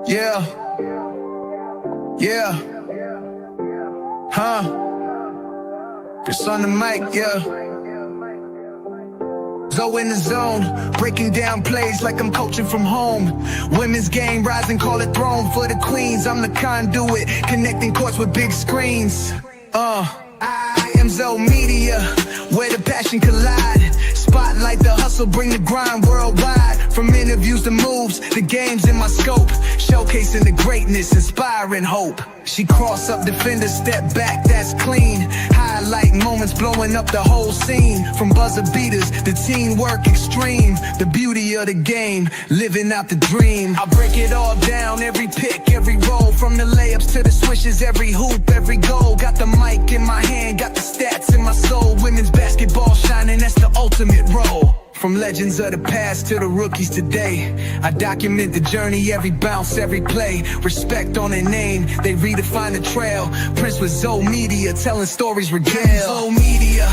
Yeah. Yeah. Huh. It's on the mic, yeah. Zoe in the zone, breaking down plays like I'm coaching from home. Women's game, rising, call it throne for the queens. I'm the conduit, connecting courts with big screens. iamzomedia, where the passion collide. Spotlight the hustle, bring the grind worldwide. From interviews to moves, the game's in my scope. Showcasing the greatness, inspiring hope. She cross up defender, step back, that's clean. Highlight moments, blowing up the whole scene. From buzzer beaters, the teamwork extreme. The beauty of the game, living out the dream. I break it all down, every pick, every roll. From the layups to the swishes, every hoop, every goal. Got the mic in my hand, got the stats in my soul. Women's basketball shining, that's the ultimate role. From legends of the past to the rookies today, I document the journey, every bounce, every play. Respect on their name, they redefine the trail. Prince with Zoe Media, telling stories regale. Zoe Media,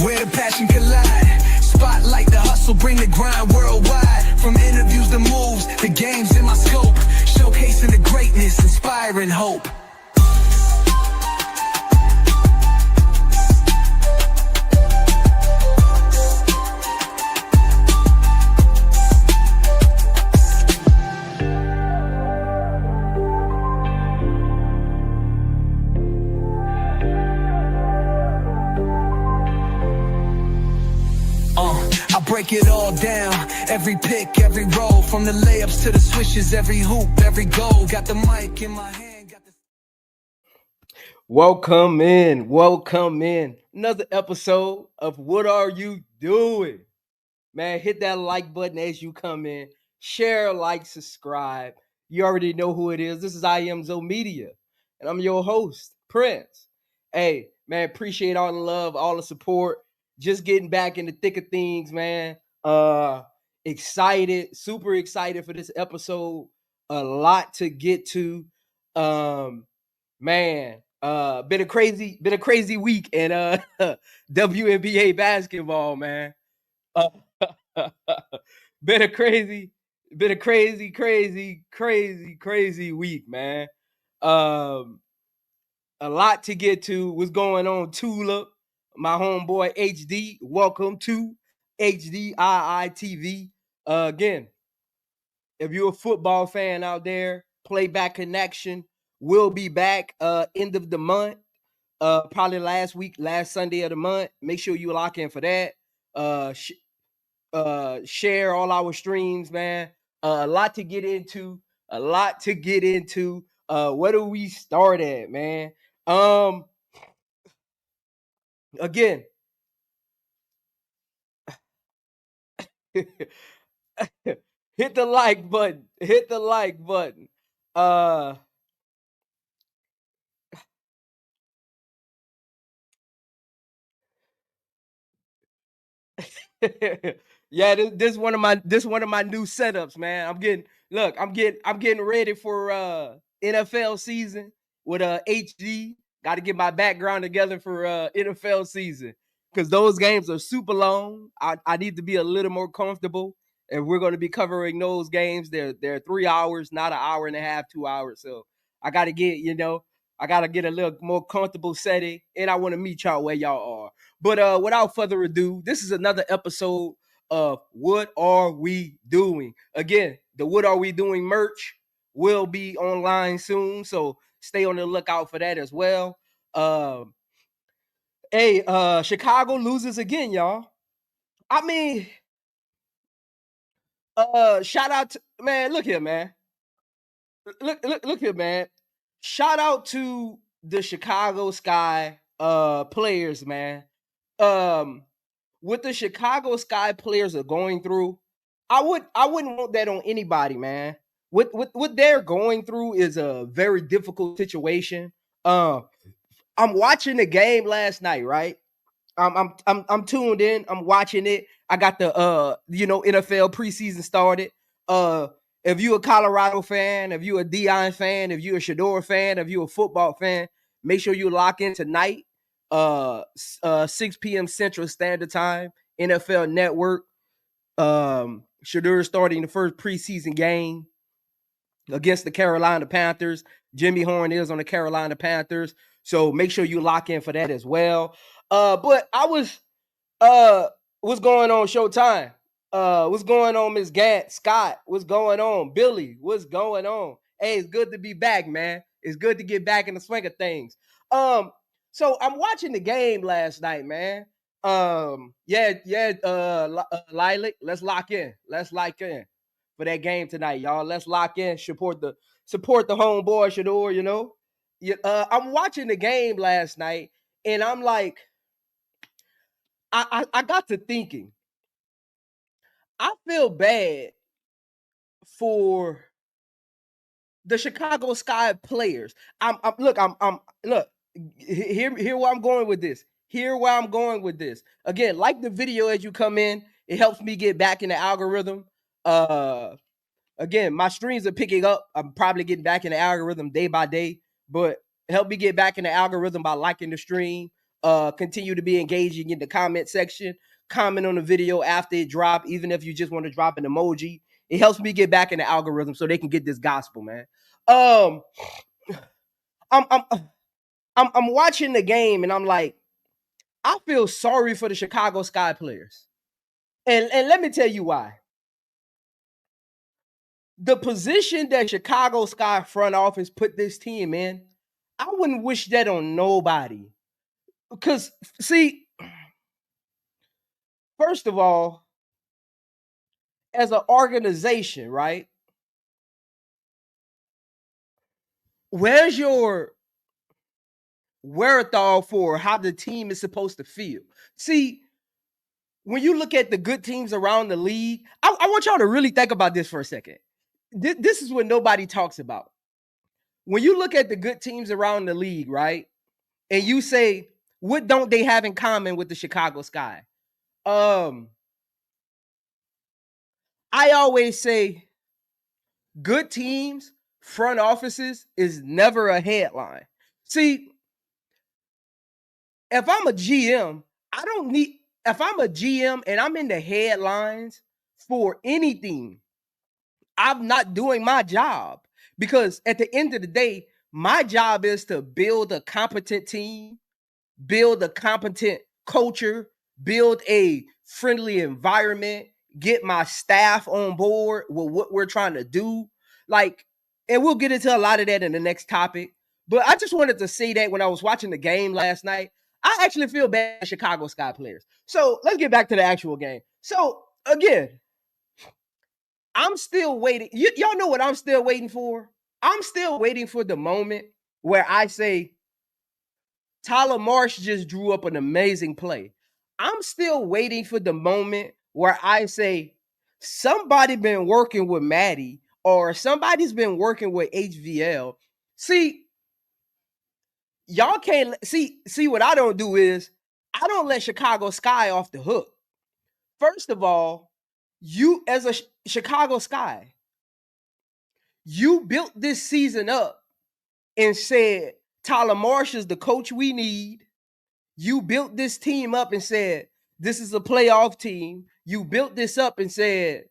where the passion collide. Spotlight the hustle, bring the grind worldwide. From interviews to moves, the game's in my scope. Showcasing the greatness, inspiring hope. I break it all down, every pick, every roll. From the layups to the swishes, every hoop, every goal. Got the mic in my hand, got the... Welcome in. Another episode of What Are You Doing? Man, hit that like button as you come in. Share, like, subscribe. You already know who it is. This is iamzomedia, and I'm your host, Prince. Hey, man, appreciate all the love, all the support. Just getting back in the thick of things, man. Excited, super excited for this episode. A lot to get to. Man, been a crazy week in WNBA basketball, man. Been a crazy week, man. A lot to get to. What's going on, Tula? My homeboy HD. Welcome to HDII TV. Again, if you're a football fan out there, Playback Connection will be back end of the month. Probably last Sunday of the month. Make sure you lock in for that. Share all our streams, man. A lot to get into. Where do we start at, man? Again, hit the like button. Yeah, this one of my new setups, man. I'm getting ready for NFL season with HD. Got to get my background together for NFL season because those games are super long. I need to be a little more comfortable, and we're going to be covering those games. They're 3 hours, not an hour and a half, 2 hours. So I got to get a little more comfortable setting, and I want to meet y'all where y'all are. But without further ado, this is another episode of What Are We Doing? Again, the What Are We Doing merch will be online soon, so stay on the lookout for that as well. Chicago loses again, y'all. I mean, shout out to, man, look here, man. Look here, man. Shout out to the Chicago Sky players, man. What the Chicago Sky players are going through, I wouldn't want that on anybody, man. What they're going through is a very difficult situation. I'm watching the game last night, right? I'm tuned in. I'm watching it. I got the NFL preseason started. If you a Colorado fan, if you a Dion fan, if you a Shador fan, if you a football fan, make sure you lock in tonight. 6 p.m. Central Standard Time, NFL Network. Shador starting the first preseason game. against the Carolina Panthers. Jimmy Horn is on the Carolina Panthers, so make sure you lock in for that as well. But I was what's going on, Showtime? What's going on, Miss Gant, Scott? What's going on, Billy? What's going on? Hey, it's good to be back, man. It's good to get back in the swing of things. So I'm watching the game last night, man. Lilac, let's lock in. Let's lock in for that game tonight, y'all. Let's lock in. Support the homeboy Shador, you know. I'm watching the game last night, and I'm like, I got to thinking. I feel bad for the Chicago Sky players. Look. Here where I'm going with this. Here where I'm going with this. Again, like the video as you come in, it helps me get back in the algorithm. Again, my streams are picking up. I'm probably getting back in the algorithm day by day, but help me get back in the algorithm by liking the stream. Continue to be engaging in the comment section. Comment on the video after it drop, even if you just want to drop an emoji. It helps me get back in the algorithm so they can get this gospel, man. I'm watching the game and I'm like, I feel sorry for the Chicago Sky players. And let me tell you why. The position that Chicago Sky front office put this team in, I wouldn't wish that on nobody. Because, see, first of all, as an organization, right? Where's your wherewithal for how the team is supposed to feel? See, when you look at the good teams around the league, I want y'all to really think about this for a second. This is what nobody talks about. When you look at the good teams around the league, right? And you say, what don't they have in common with the Chicago Sky? I always say good teams, front offices is never a headline. See, if I'm a GM, if I'm a GM and I'm in the headlines for anything, I'm not doing my job, because at the end of the day, my job is to build a competent team, build a competent culture, build a friendly environment, get my staff on board with what we're trying to do. Like, and we'll get into a lot of that in the next topic. But I just wanted to say that when I was watching the game last night, I actually feel bad for Chicago Sky players. So let's get back to the actual game. So again, I'm still waiting. Y'all know what I'm still waiting for? I'm still waiting for the moment where I say, Tyler Marsh just drew up an amazing play. I'm still waiting for the moment where I say, somebody been working with Maddie or somebody's been working with HVL. See, y'all can't see what I don't do is I don't let Chicago Sky off the hook. First of all, you as a Chicago Sky, you built this season up and said Tyler Marsh is the coach we need. You built this team up and said this is a playoff team. You built this up and said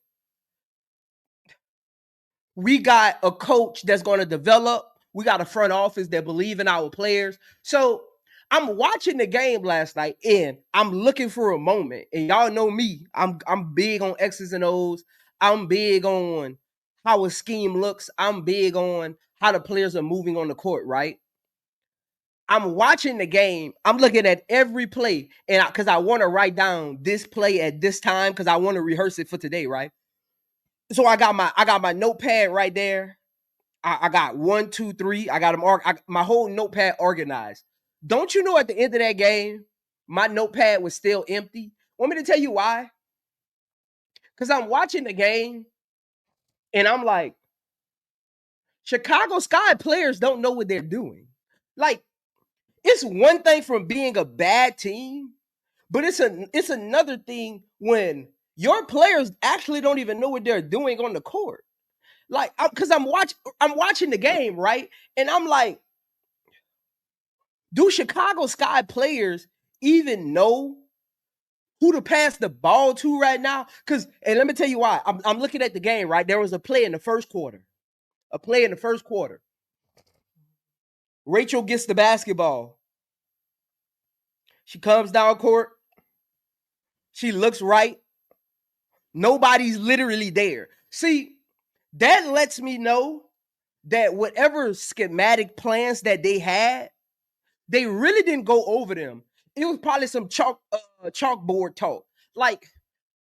we got a coach that's going to develop. We got a front office that believe in our players. So I'm watching the game last night and I'm looking for a moment. And y'all know me. I'm big on X's and O's. I'm big on how a scheme looks. I'm big on how the players are moving on the court, right? I'm watching the game. I'm looking at every play, and because I want to write down this play at this time because I want to rehearse it for today, right? So I got my notepad right there. I got 1, 2, 3. I got them. My whole notepad organized. Don't you know? At the end of that game, my notepad was still empty. Want me to tell you why? Because I'm watching the game, and I'm like, Chicago Sky players don't know what they're doing. Like, it's one thing from being a bad team, but it's another thing when your players actually don't even know what they're doing on the court. Like, because I'm watching the game, right? And I'm like, do Chicago Sky players even know who to pass the ball to right now? And let me tell you why. I'm looking at the game, right? There was a play in the first quarter. a play in the first quarter. Rachel gets the basketball. She comes down court. She looks right. Nobody's literally there. See, that lets me know that whatever schematic plans that they had, they really didn't go over them. It was probably some chalkboard talk. Like,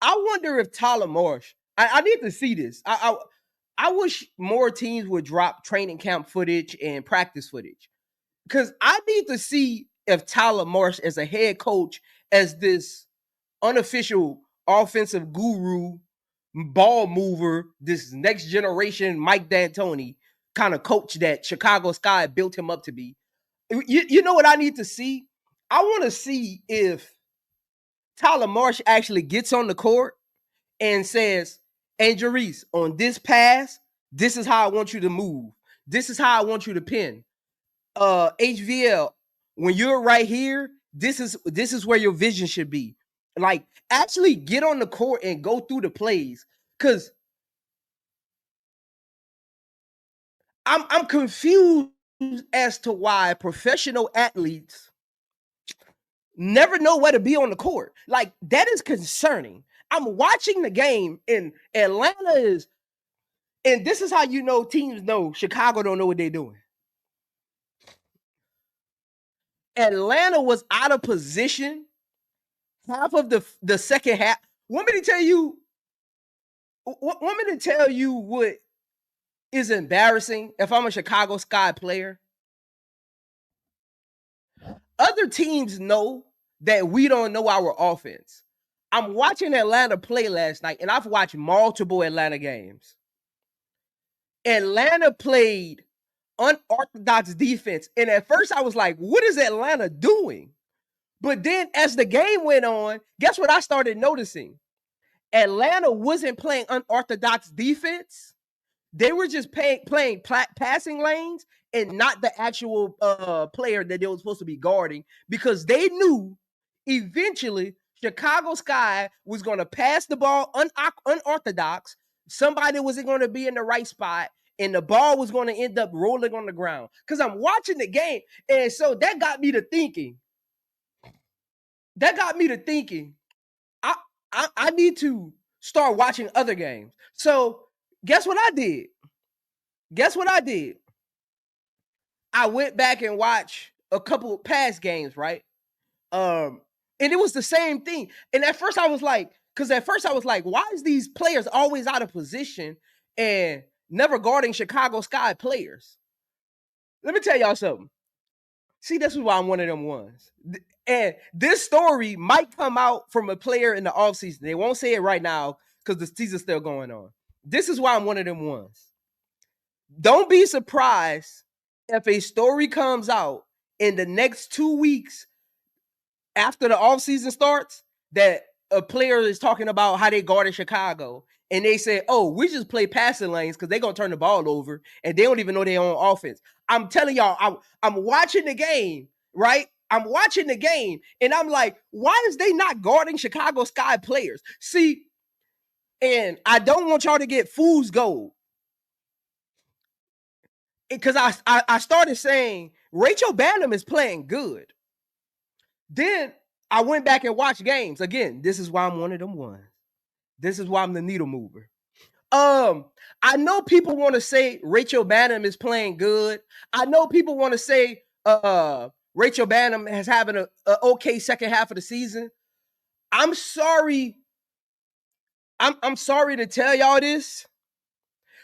I wonder if Tyler Marsh, I need to see this. I wish more teams would drop training camp footage and practice footage. Because I need to see if Tyler Marsh as a head coach, as this unofficial offensive guru, ball mover, this next generation Mike D'Antoni kind of coach that Chicago Sky built him up to be. You know what I need to see? I want to see if Tyler Marsh actually gets on the court and says, angelresse, on this pass, this is how I want you to move. This is how I want you to pin. HVL, when you're right here, this is where your vision should be. Like, actually get on the court and go through the plays. Because I'm confused as to why professional athletes never know where to be on the court. Like, that is concerning. I'm watching the game, and Atlanta is, and this is how you know teams know Chicago don't know what they're doing. Atlanta was out of position half of the second half. Want me to tell you what is embarrassing if I'm a Chicago Sky player? Other teams know that we don't know our offense. I'm watching Atlanta play last night, and I've watched multiple Atlanta games. Atlanta played unorthodox defense, and at first I was like, what is Atlanta doing? But then as the game went on, guess what I started noticing? Atlanta wasn't playing unorthodox defense. They were just playing passing lanes and not the actual player that they were supposed to be guarding, because they knew eventually Chicago Sky was going to pass the ball unorthodox. Somebody wasn't going to be in the right spot, and the ball was going to end up rolling on the ground. Because I'm watching the game, and so that got me to thinking. I need to start watching other games. So guess what I did? I went back and watched a couple past games, right? And it was the same thing. And at first I was like, why is these players always out of position and never guarding Chicago Sky players? Let me tell y'all something. See, this is why I'm one of them ones. And this story might come out from a player in the offseason. They won't say it right now because the season's still going on. This is why I'm one of them ones. Don't be surprised if a story comes out in the next 2 weeks after the offseason starts that a player is talking about how they guarded Chicago, and they say, oh, we just play passing lanes because they're going to turn the ball over, and they don't even know their own offense. I'm telling y'all, I'm watching the game, right? I'm watching the game, and I'm like, why is they not guarding Chicago Sky players? See, and I don't want y'all to get fool's gold. Because I started saying, Rachel Bannum is playing good. Then I went back and watched games. Again, this is why I'm one of them ones. This is why I'm the needle mover. I know people want to say Rachel Bannum is playing good. I know people want to say Rachel Bannum has having a okay second half of the season. I'm sorry. I'm sorry to tell y'all this,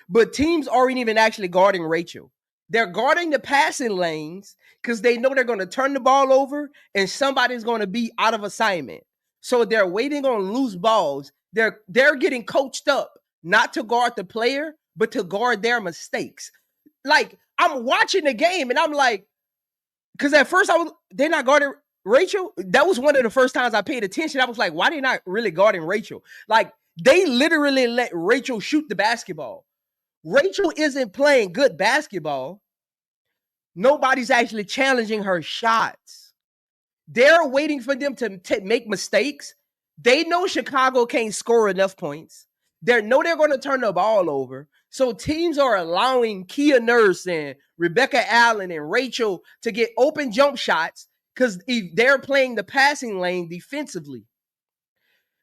but teams aren't even actually guarding Rachel. They're guarding the passing lanes because they know they're going to turn the ball over and somebody's going to be out of assignment. So they're waiting on loose balls. They're getting coached up not to guard the player, but to guard their mistakes. Like, I'm watching the game and I'm like, because at first they're not guarding Rachel. That was one of the first times I paid attention. I was like, why are they not really guarding Rachel? Like, they literally let Rachel shoot the basketball. Rachel isn't playing good basketball. Nobody's actually challenging her shots. They're waiting for them to make mistakes. They know Chicago can't score enough points. They know they're going to turn the ball over. So teams are allowing Kia Nurse and Rebecca Allen and Rachel to get open jump shots because they're playing the passing lane defensively.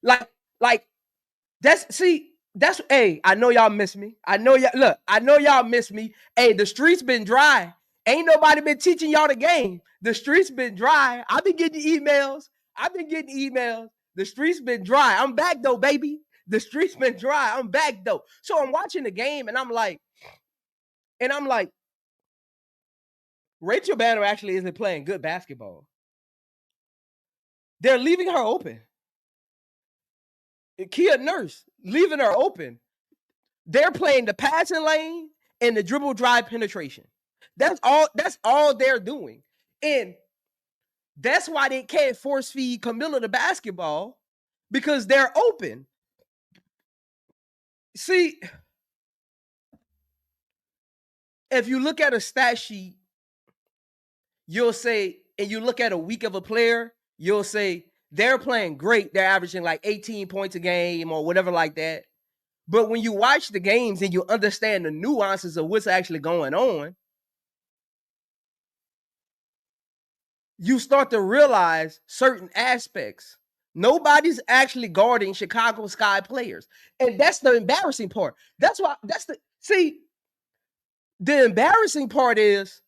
Like that's hey, I know y'all miss me. I know y'all miss me. Hey, the streets been dry. Ain't nobody been teaching y'all the game. The streets been dry. I've been getting emails. The streets been dry. I'm back though, baby. The streets been dry. I'm back though. So I'm watching the game and I'm like, Rachel Banner actually isn't playing good basketball. They're leaving her open. Kia Nurse leaving her open. They're playing the passing lane and the dribble drive penetration. That's all they're doing. And that's why they can't force feed Camilla the basketball, because they're open. See, if you look at a stat sheet, you'll say, and you look at a week of a player, you'll say they're playing great. They're averaging like 18 points a game or whatever like that. But when you watch the games and you understand the nuances of what's actually going on, you start to realize certain aspects. Nobody's actually guarding Chicago Sky players. And that's the embarrassing part. The embarrassing part is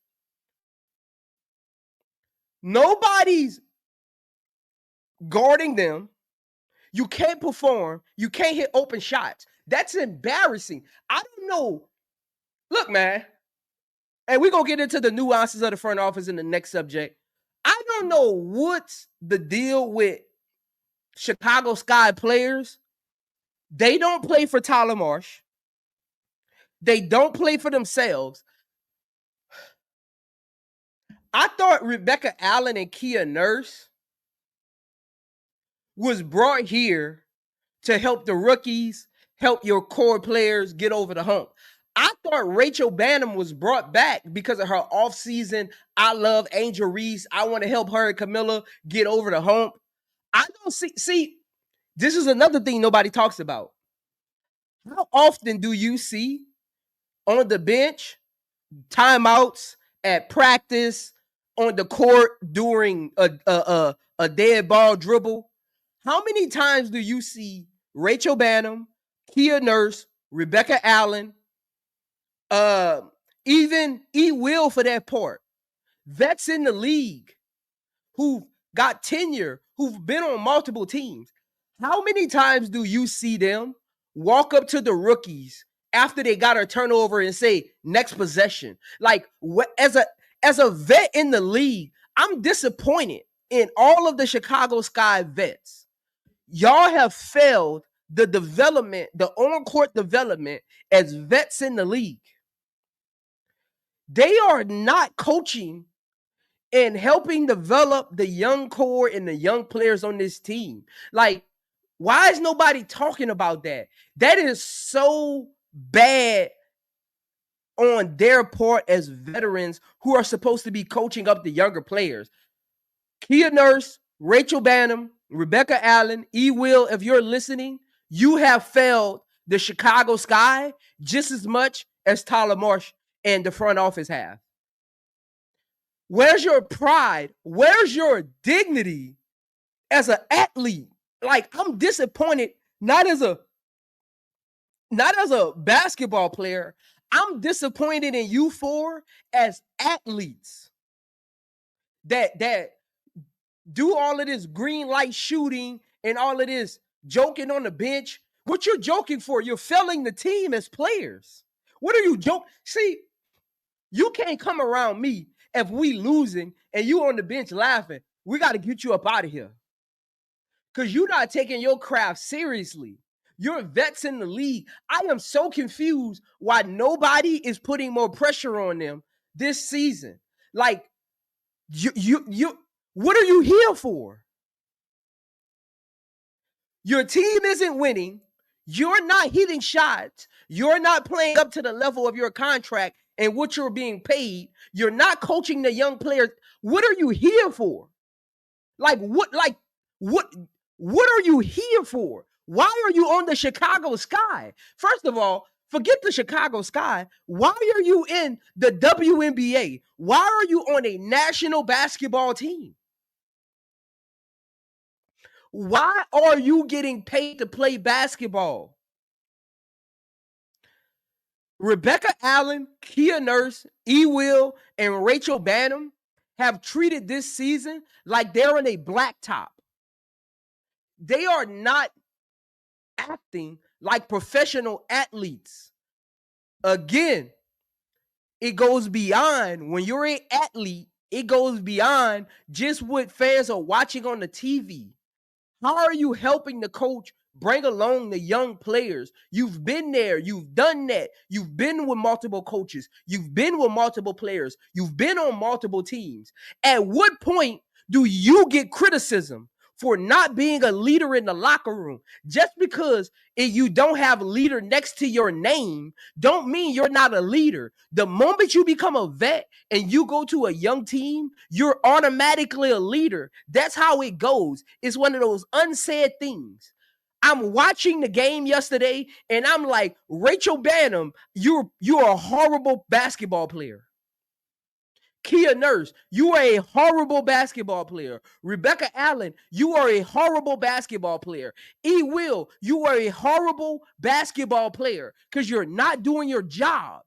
nobody's guarding them. You can't perform. You can't hit open shots. That's embarrassing. I don't know. Look, man, and we're going to get into the nuances of the front office in the next subject. I don't know what's the deal with Chicago Sky players. They don't play for Tyler Marsh. They don't play for themselves. I thought Rebecca Allen and Kia Nurse was brought here to help the rookies, help your core players get over the hump. I thought Rachel Banham was brought back because of her offseason. I love Angelresse. I want to help her and Camilla get over the hump. I don't see, this is another thing nobody talks about. How often do you see on the bench, timeouts, at practice, on the court during a dead ball dribble? How many times do you see Rachel Banham, Kia Nurse, Rebecca Allen, even E. Will for that part, vets in the league who've got tenure, who've been on multiple teams? How many times do you see them walk up to the rookies after they got a turnover and say, next possession? Like, as a vet in the league, I'm disappointed in all of the Chicago Sky vets. Y'all have failed the development, the on-court development as vets in the league. They are not coaching and helping develop the young core and the young players on this team. Like, why is nobody talking about that? That is so bad on their part as veterans who are supposed to be coaching up the younger players. Kia Nurse, Rachel Banham, Rebecca Allen, E. Will, if you're listening, you have failed the Chicago Sky just as much as Tyler Marsh and the front office have. Where's your pride? Where's your dignity as an athlete? Like, I'm disappointed, not as a basketball player. I'm disappointed in you four as athletes that do all of this green light shooting and all of this joking on the bench. What you're joking for? You're failing the team as players. What are you joking? See, you can't come around me if we losing and you on the bench laughing. We got to get you up out of here, because you're not taking your craft seriously. You're vets in the league. I am so confused why nobody is putting more pressure on them this season. Like, you what are you here for? Your team isn't winning. You're not hitting shots. You're not playing up to the level of your contract and what you're being paid. You're not coaching the young players. What are you here for? What are you here for? Why are you on the Chicago Sky? First of all, Forget the Chicago Sky. Why are you in the WNBA? Why are you on a national basketball team? Why are you getting paid to play basketball? Rebecca Allen, Kia Nurse, E. Will, and Rachel Bannum have treated this season like they're on a blacktop. They are not acting like professional athletes. Again, it goes beyond when you're an athlete, it goes beyond just what fans are watching on the TV. How are you helping the coach bring along the young players? You've been there. You've done that. You've been with multiple coaches. You've been with multiple players. You've been on multiple teams. At what point do you get criticism for not being a leader in the locker room? Just because you don't have a leader next to your name don't mean you're not a leader. The moment you become a vet and you go to a young team, you're automatically a leader. That's how it goes. It's one of those unsaid things. I'm watching the game yesterday and I'm like, Rachel Bannum, you're a horrible basketball player. Kia Nurse, you are a horrible basketball player. Rebecca Allen, you are a horrible basketball player. E. Will, you are a horrible basketball player because you're not doing your job.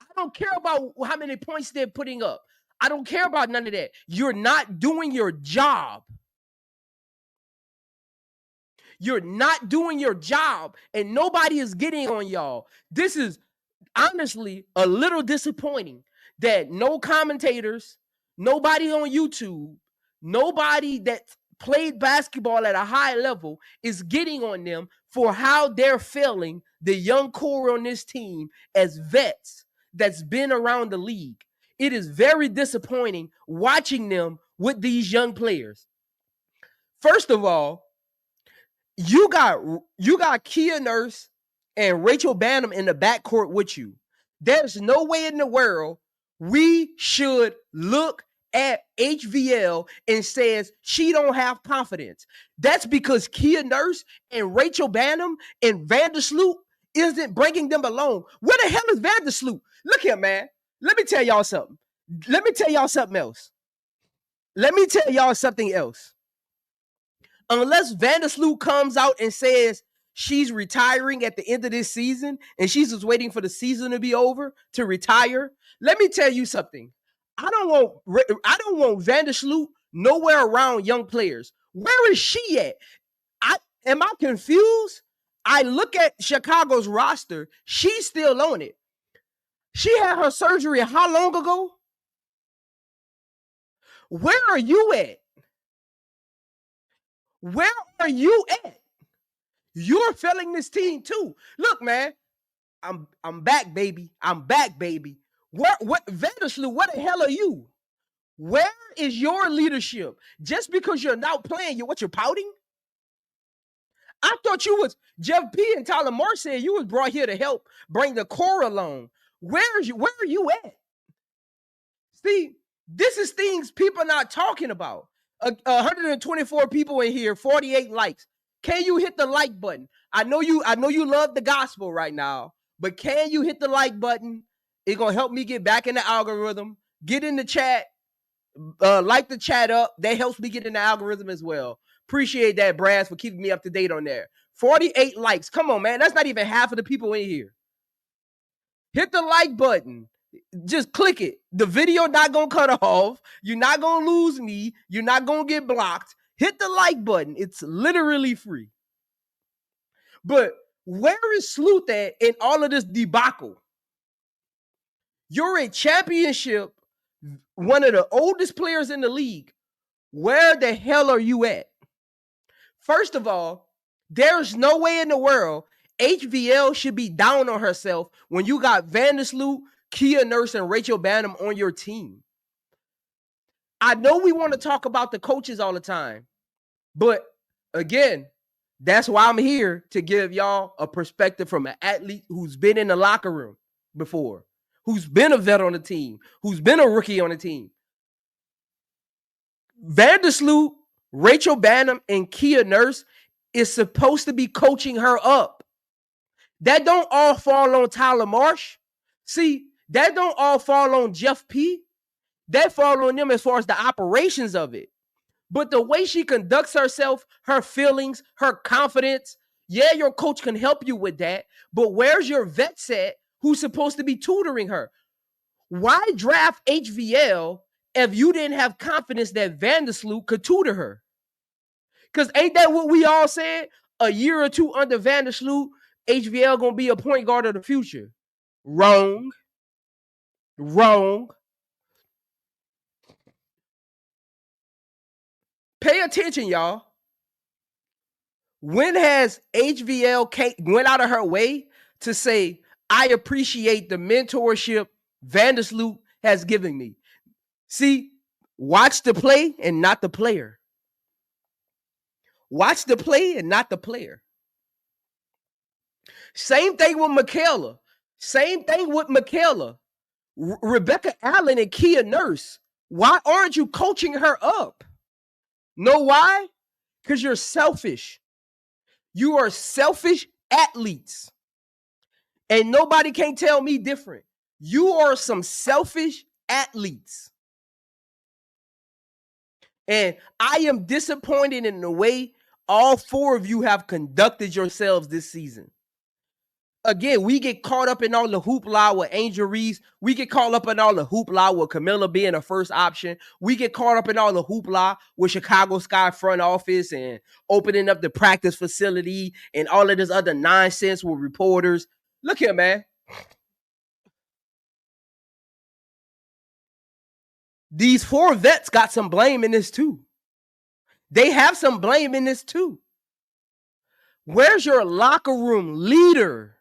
I don't care about how many points they're putting up. I don't care about none of that. You're not doing your job. You're not doing your job, and nobody is getting on y'all. This is honestly a little disappointing that no commentators, nobody on YouTube, nobody that played basketball at a high level is getting on them for how they're failing the young core on this team as vets that's been around the league. It is very disappointing watching them with these young players. First of all, you got Kia Nurse and Rachel Bannum in the backcourt with you. There's no way in the world we should look at HVL and says she don't have confidence. That's because Kia Nurse and Rachel Bannum and Vandersloot isn't bringing them along. Where the hell is Vandersloot? Look here, man. Let me tell y'all something. Let me tell y'all something else. Unless Vandersloot comes out and says she's retiring at the end of this season and she's just waiting for the season to be over to retire, let me tell you something. I don't want Vandersloot nowhere around young players. Where is she at? Am I confused? I look at Chicago's roster. She's still on it. She had her surgery how long ago? Where are you at? Where are you at? You're failing this team too. Look, man, I'm back, baby. I'm back, baby. What Vandersloot, what the hell are you? Where is your leadership? Just because you're not playing, you're pouting? I thought you was Jeff P. and Tyler Moore said you was brought here to help bring the core along. Where are you at? See, this is things people are not talking about. 124 people in here, 48 likes. Can you hit the like button? I know you love the gospel right now, but can you hit the like button? It's gonna help me get back in the algorithm. Get in the chat, like the chat up. That helps me get in the algorithm as well. Appreciate that, Brass, for keeping me up to date on there. 48 likes. Come on, man. That's not even half of the people in here. Hit the like button. Just click it. The video not gonna cut off. You're not gonna lose me. You're not gonna get blocked. Hit the like button. It's literally free. But where is Sleuth at in all of this debacle? You're a championship, one of the oldest players in the league. Where the hell are you at? First of all, there's no way in the world HVL should be down on herself when you got Vandersloot, Kia Nurse, and Rachel Bannum on your team. I know we want to talk about the coaches all the time, but again, that's why I'm here, to give y'all a perspective from an athlete who's been in the locker room before, who's been a vet on the team, who's been a rookie on the team. Vandersloot, Rachel Bannum, and Kia Nurse is supposed to be coaching her up. That don't all fall on Tyler Marsh. See, that don't all fall on Jeff P. That fall on them as far as the operations of it. But the way she conducts herself, her feelings, her confidence, yeah, your coach can help you with that. But where's your vet set who's supposed to be tutoring her? Why draft HVL if you didn't have confidence that Vandersloot could tutor her? Because ain't that what we all said? A year or two under Vandersloot, HVL gonna be a point guard of the future. Wrong. Wrong. Pay attention, y'all. When has HVL went out of her way to say, I appreciate the mentorship Vandersloot has given me? See, watch the play and not the player. Watch the play and not the player. Same thing with Michaela. Same thing with Michaela. Rebecca Allen and Kia Nurse. Why aren't you coaching her up? Know why? Because you're selfish. You are selfish athletes. And nobody can tell me different. You are some selfish athletes. And I am disappointed in the way all four of you have conducted yourselves this season. Again, we get caught up in all the hoopla with angelresse. We get caught up in all the hoopla with Camilla being a first option. We get caught up in all the hoopla with Chicago Sky front office and opening up the practice facility and all of this other nonsense with reporters. Look here, man. These four vets got some blame in this too. They have some blame in this too. Where's your locker room leader?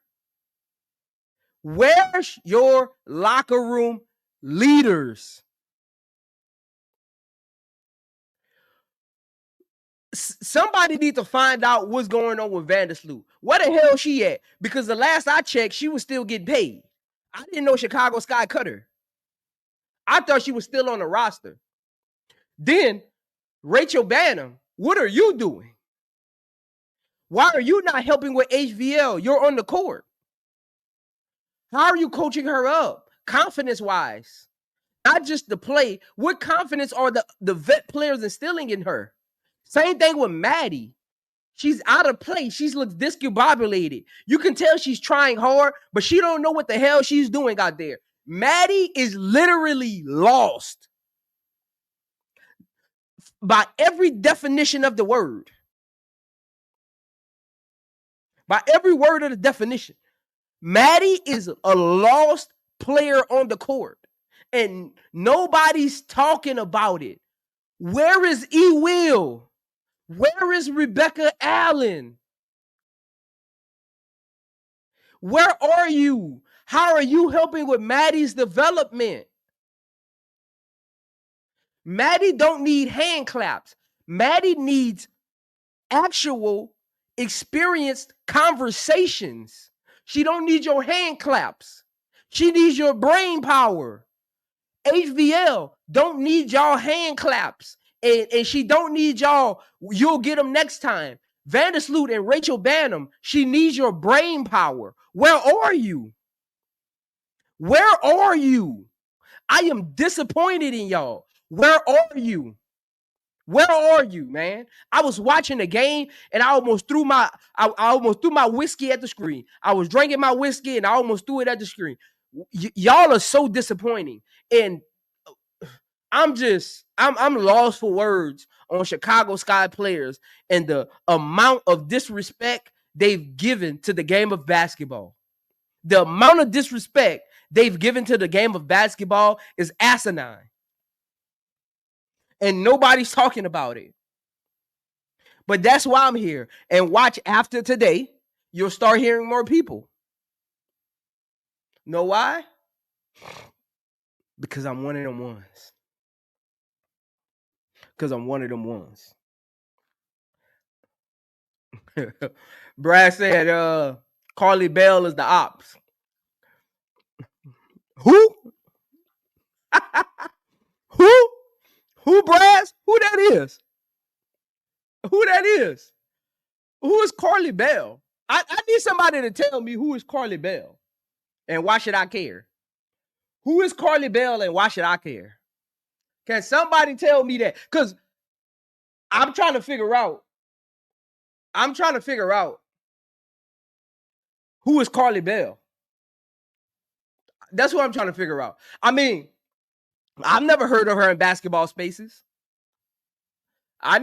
Where's your locker room leaders? Somebody need to find out what's going on with Vandersloot. Where the hell she at? Because the last I checked, she was still getting paid. I didn't know Chicago Sky cut her. I thought she was still on the roster. Then, Rachel Banham, what are you doing? Why are you not helping with HVL? You're on the court. How are you coaching her up? Confidence-wise. Not just the play. What confidence are the vet players instilling in her? Same thing with Maddie. She's out of place. She looks discombobulated. You can tell she's trying hard, but she don't know what the hell she's doing out there. Maddie is literally lost. By every definition of the word. By every word of the definition. Maddie is a lost player on the court. And nobody's talking about it. Where is E. Will? Where is Rebecca Allen? Where are you? How are you helping with Maddie's development? Maddie don't need hand claps. Maddie needs actual experienced conversations. She don't need your hand claps. She needs your brain power. HVL don't need y'all hand claps. And she don't need y'all, you'll get them next time. Vandersloot and Rachel Banham, she needs your brain power. Where are you? Where are you? I am disappointed in y'all. Where are you? Where are you, man? I was watching the game and I almost threw my whiskey at the screen. I was drinking my whiskey and I almost threw it at the screen. Y'all are so disappointing. And I'm lost for words on Chicago Sky players and the amount of disrespect they've given to the game of basketball. The amount of disrespect they've given to the game of basketball is asinine. And nobody's talking about it. But that's why I'm here. And watch, after today, you'll start hearing more people. Know why? Because I'm one of them ones. Because I'm one of them ones. Brad said Carly Bell is the ops. Who? Who? Who, Brad? Who that is? Who that is? Who is Carly Bell? I need somebody to tell me who is Carly Bell and why should I care? Who is Carly Bell and why should I care? Can somebody tell me that? Because I'm trying to figure out who is Carly Bell. That's what I'm trying to figure out. I mean, I've never heard of her in basketball spaces. And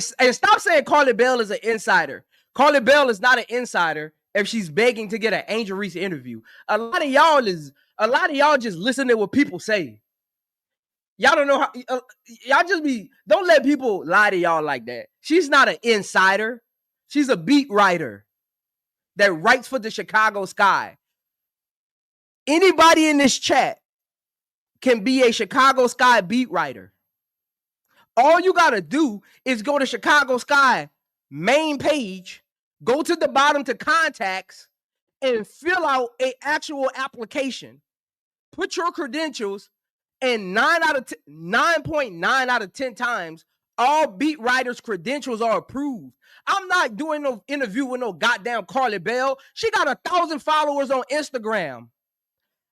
stop saying Carly Bell is an insider. Carly Bell is not an insider if she's begging to get an angelresse interview. A lot of y'all just listen to what people say. Y'all don't know how y'all just be. Don't let people lie to y'all like that. She's not an insider. She's a beat writer that writes for the Chicago Sky. Anybody in this chat can be a Chicago Sky beat writer. All you got to do is go to Chicago Sky main page, go to the bottom to contacts, and fill out an actual application. Put your credentials, and 9.9 out of 10 times, all beat writers' credentials are approved. I'm not doing no interview with no goddamn Carly Bell. She got 1,000 followers on Instagram.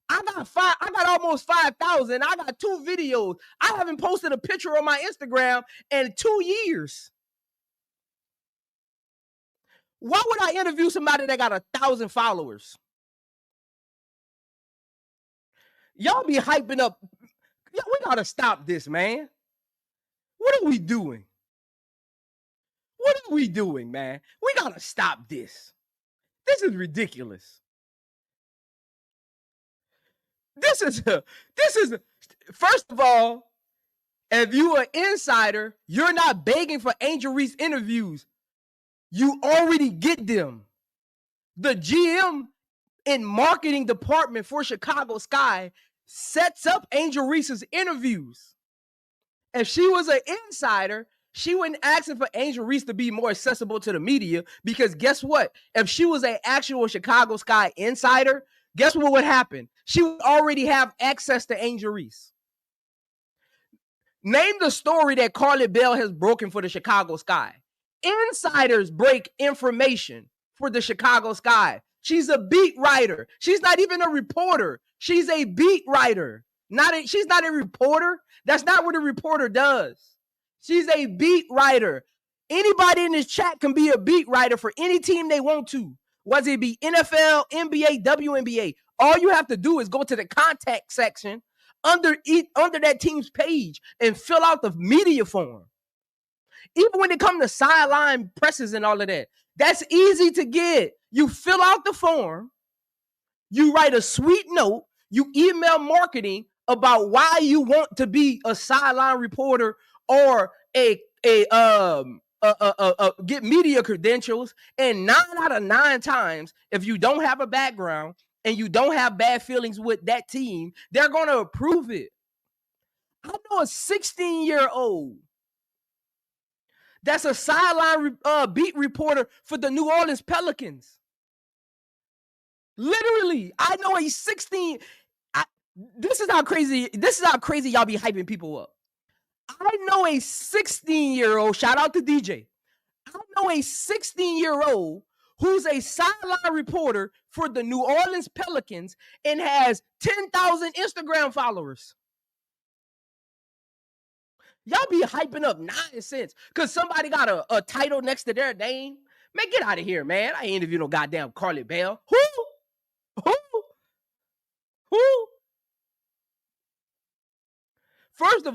I got almost 5,000. I got 2 videos. I haven't posted a picture on my Instagram in 2 years. Why would I interview somebody that got 1,000 followers? Y'all be hyping up. Yo, we gotta stop this, man. What are we doing? Man? We gotta stop this. This is ridiculous. This is first of all, if you are an insider, you're not begging for angelresse interviews. You already get them. The GM and marketing department for Chicago Sky sets up angelresse's interviews. If she was an insider, she wouldn't ask for angelresse to be more accessible to the media, because guess what? If she was an actual Chicago Sky insider, guess what would happen? She would already have access to angelresse. Name the story that Carly Bell has broken for the Chicago Sky. Insiders break information for the Chicago Sky. She's a beat writer. She's not even a reporter. She's a beat writer. She's not a reporter. That's not what a reporter does. She's a beat writer. Anybody in this chat can be a beat writer for any team they want to. Whether it be NFL, NBA, WNBA. All you have to do is go to the contact section under that team's page and fill out the media form. Even when it comes to sideline presses and all of that, that's easy to get. You fill out the form, you write a sweet note, you email marketing about why you want to be a sideline reporter or get media credentials, and 9 out of 9 times, if you don't have a background and you don't have bad feelings with that team, they're going to approve it. I know a 16-year-old that's a sideline beat reporter for the New Orleans Pelicans. Literally, I know he's 16. This is how crazy y'all be hyping people up. I know a 16-year-old, shout out to DJ. I know a 16-year-old who's a sideline reporter for the New Orleans Pelicans and has 10,000 Instagram followers. Y'all be hyping up nonsense because somebody got a title next to their name. Man, get out of here, man. I ain't interview no goddamn Carly Bell. Who? First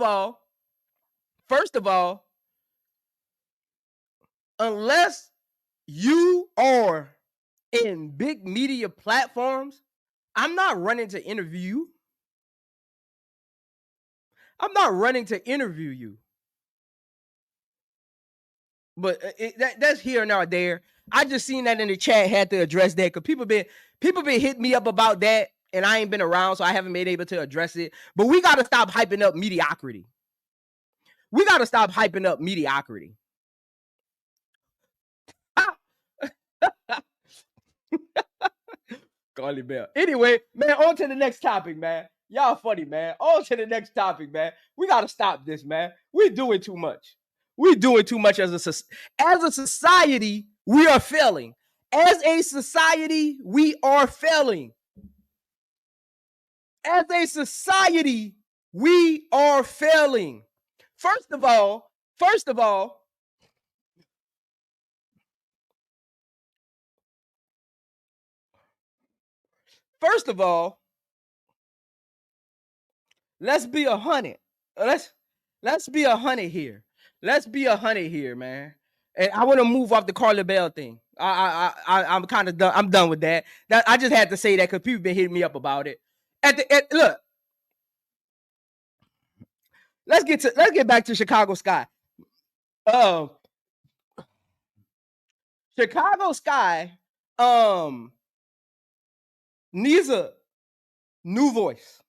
of all, unless you are in big media platforms, I'm not running to interview you. But that's here and not there. I just seen that in the chat, had to address that because people been hitting me up about that, and I ain't been around, so I haven't been able to address it. But we got to stop hyping up mediocrity. Carly Bell. Anyway, man, on to the next topic, man. Y'all funny, man. On to the next topic, man. We got to stop this, man. We're doing too much. As a society. We are failing. As a society, we are failing. As a society, we are failing. First of all, let's be 100. Let's be 100 here. Let's be 100 here, man. And I want to move off the Carla Bell thing. I'm kind of done. I'm done with that. I just had to say that because people been hitting me up about it. Look, let's get back to Chicago Sky. Chicago Sky needs a new voice.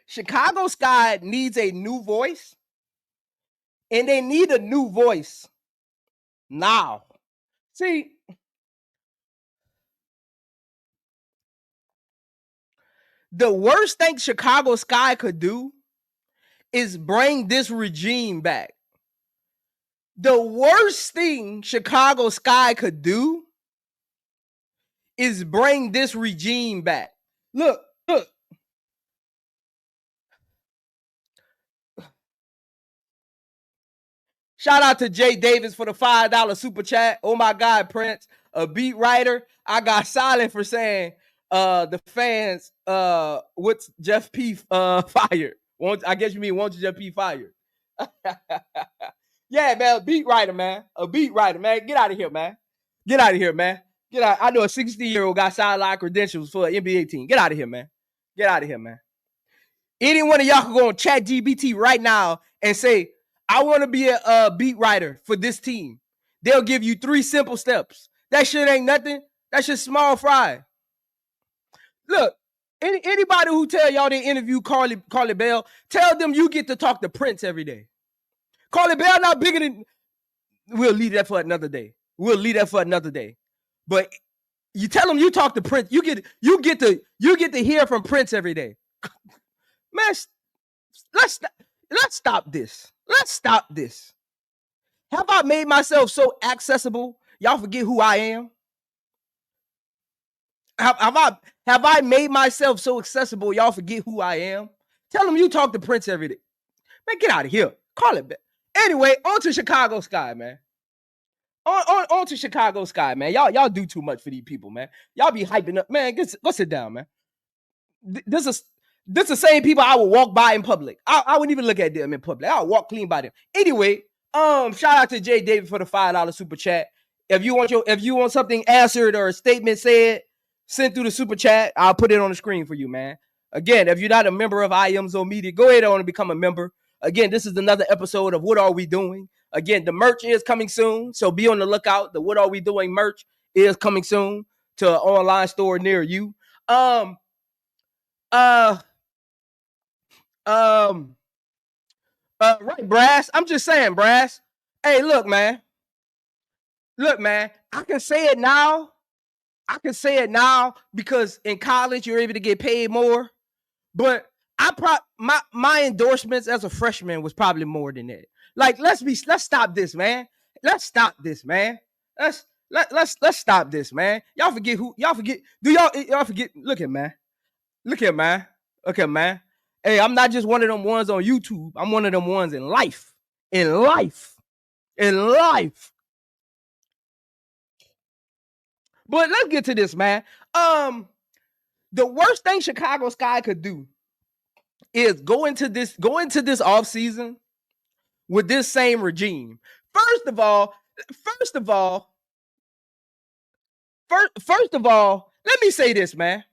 Chicago Sky needs a new voice, and they need a new voice now. See, the worst thing Chicago Sky could do is bring this regime back. The worst thing Chicago Sky could do is bring this regime back. Look. Shout out to Jay Davis for the $5 super chat. Oh my God, Prince, a beat writer. I got silent for saying the fans what's Jeff P fired. I guess you mean won't Jeff P fired? Yeah, man, a beat writer, man. A beat writer, man. Get out of here, man. Get out of here, man. Get out. I know a 16-year-old got sideline credentials for an NBA team. Get out of here, man. Get out of here, man. Any one of y'all can go on ChatGPT right now and say, I want to be a beat writer for this team. They'll give you 3 simple steps. That shit ain't nothing. That shit small fry. Look, anybody who tell y'all they interview Carly Bell, tell them you get to talk to Prince every day. Carly Bell not bigger than. We'll leave that for another day. But you tell them you talk to Prince. You get to hear from Prince every day. Man, let's stop this. Have I made myself so accessible? Y'all forget who I am? Have I made myself so accessible? Y'all forget who I am? Tell them you talk to Prince every day. Man, get out of here. Call it back. Anyway, on to Chicago Sky, man. On to Chicago Sky, man. Y'all do too much for these people, man. Y'all be hyping up. Man, go sit down, man. This is the same people I would walk by in public. I wouldn't even look at them in public. I'll walk clean by them. Anyway, shout out to Jay David for the $5 super chat. If you want something answered or a statement said, send through the super chat. I'll put it on the screen for you, man. Again, if you're not a member of iamzomedia, go ahead on and become a member. Again, this is another episode of What Are We Doing? Again, the merch is coming soon, so be on the lookout. The What Are We Doing merch is coming soon to an online store near you. Right, Brass. I'm just saying, Brass. Hey, look, man. I can say it now. Because in college you're able to get paid more. But my endorsements as a freshman was probably more than that. Like, let's stop this, man. Let's stop this, man. Let's stop this, man. Y'all forget. Do y'all forget? Look at man. Okay, man. Hey, I'm not just one of them ones on YouTube. I'm one of them ones in life. But let's get to this, man. The worst thing Chicago Sky could do is go into this off season with this same regime. First of all, let me say this, man.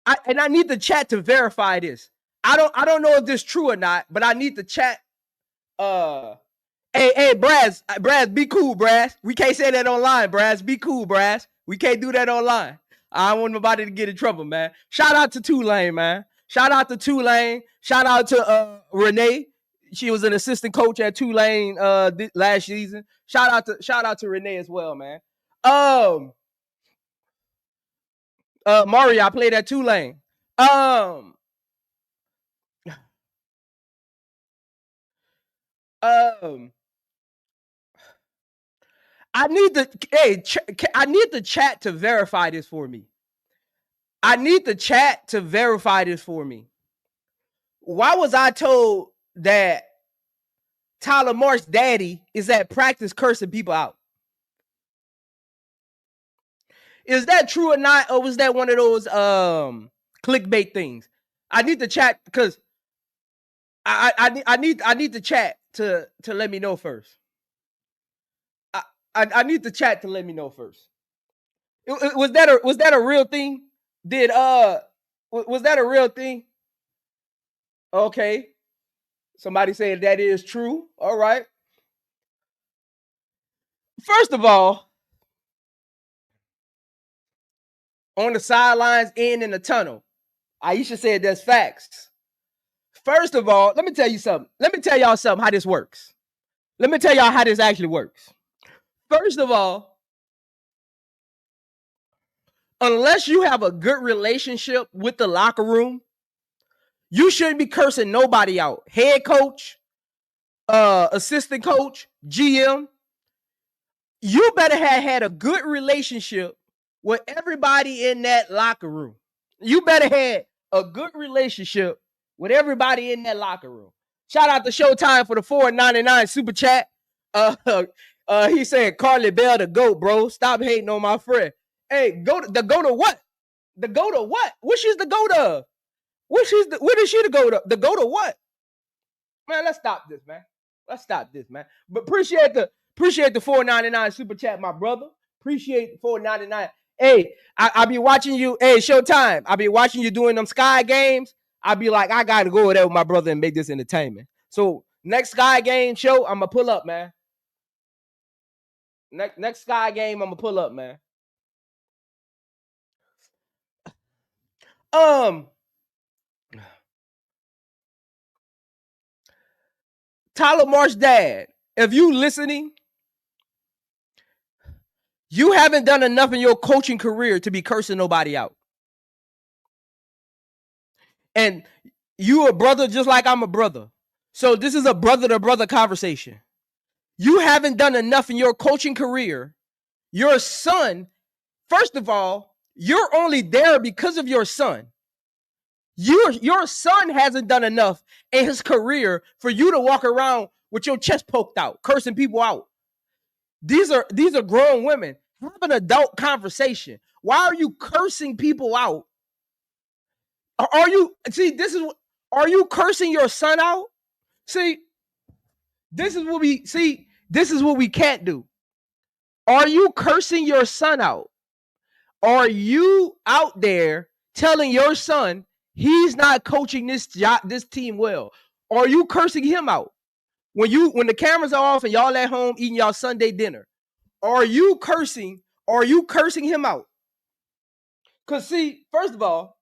I need the chat to verify this. I don't know if this is true or not, but I need the chat. Hey, Braz, be cool, Braz. We can't say that online, Braz. Be cool, Braz. We can't do that online. I don't want nobody to get in trouble, man. Shout out to Tulane, man. Shout out to Renee. She was an assistant coach at Tulane last season. Shout out to Renee as well, man. Mario, I played at Tulane. I need the chat to verify this for me. Why was I told that Tyler Marsh's daddy is at practice cursing people out? Is that true or not? Or was that one of those clickbait things? I need the chat because I need the chat to let me know first. I need the chat to let me know first. Was that a real thing? Was that a real thing? Okay. Somebody said that is true. All right. First of all, on the sidelines and in the tunnel, Aisha said that's facts. First of all, let me tell you something. Let me tell y'all something how this works. Let me tell y'all how this actually works. First of all, unless you have a good relationship with the locker room, you shouldn't be cursing nobody out. Head coach, assistant coach, GM. You better have had a good relationship with everybody in that locker room. You better have a good relationship with everybody in that locker room. Shout out to Showtime for the $4.99 super chat. He said Carly Bell the GOAT, bro. Stop hating on my friend. Hey, go to what? The GOAT of what? What she's the GOAT of? What is she the GOAT of? The GOAT of what? Man, let's stop this, man. But appreciate the $4.99 super chat, my brother. Appreciate the $4.99. Hey, I be watching you. Hey, Showtime. I be watching you doing them Sky games. I be like, I gotta go over there with my brother and make this entertainment. So next Sky game show, I'm gonna pull up, man. Next Sky game, I'm gonna pull up, man. Tyler Marsh's dad, if you listening, you haven't done enough in your coaching career to be cursing nobody out. And you a brother just like I'm a brother. So this is a brother-to-brother conversation. You haven't done enough in your coaching career. Your son, first of all, you're only there because of your son. Your son hasn't done enough in his career for you to walk around with your chest poked out, cursing people out. These are grown women. Have an adult conversation. Why are you cursing people out? Are you cursing your son out? This is what we can't do. Are you cursing your son out? Are you out there telling your son he's not coaching this team well? Are you cursing him out? When the cameras are off and y'all at home eating y'all Sunday dinner, are you cursing him out? Because first of all,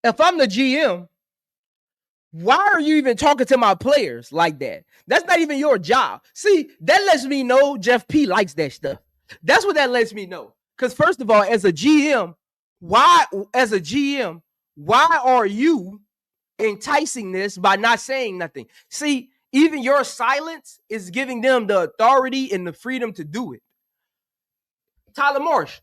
if I'm the GM, why are you even talking to my players like that? That's not even your job. That lets me know Jeff P likes that stuff. That's what that lets me know. Because first of all, as a GM, why are you enticing this by not saying nothing? Even your silence is giving them the authority and the freedom to do it. Tyler Marsh,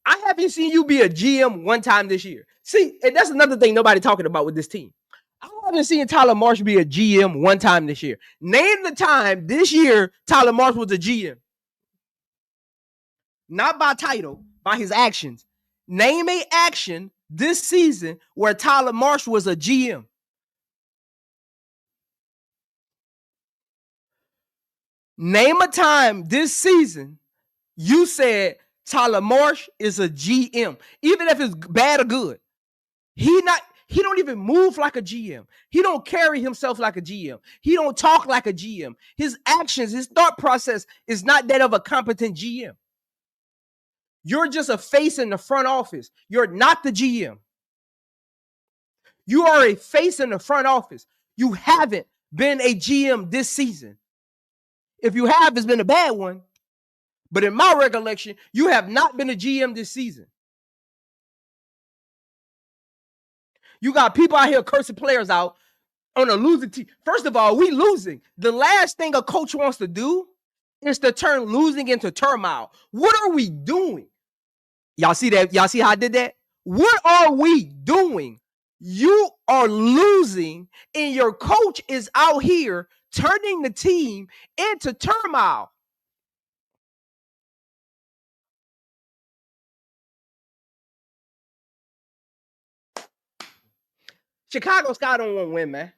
I haven't seen you be a GM one time this year. And that's another thing nobody talking about with this team. I haven't seen Tyler Marsh be a GM one time this year. Name the time this year Tyler Marsh was a GM. Not by title, by his actions. Name a action this season where Tyler Marsh was a GM. Name a time this season you said Tyler Marsh is a GM, even if it's bad or good. He don't even move like a GM. He don't carry himself like a GM. He don't talk like a GM. His actions, his thought process is not that of a competent GM. You're just a face in the front office. You're not the GM. You are a face in the front office. You haven't been a GM this season. If you have, it's been a bad one. But in my recollection, you have not been a GM this season. You got people out here cursing players out on a losing team. First of all, we losing. The last thing a coach wants to do is to turn losing into turmoil. What are we doing? Y'all see that? Y'all see how I did that? What are we doing? You are losing, and your coach is out here turning the team into turmoil. Chicago Sky don't want to win, man.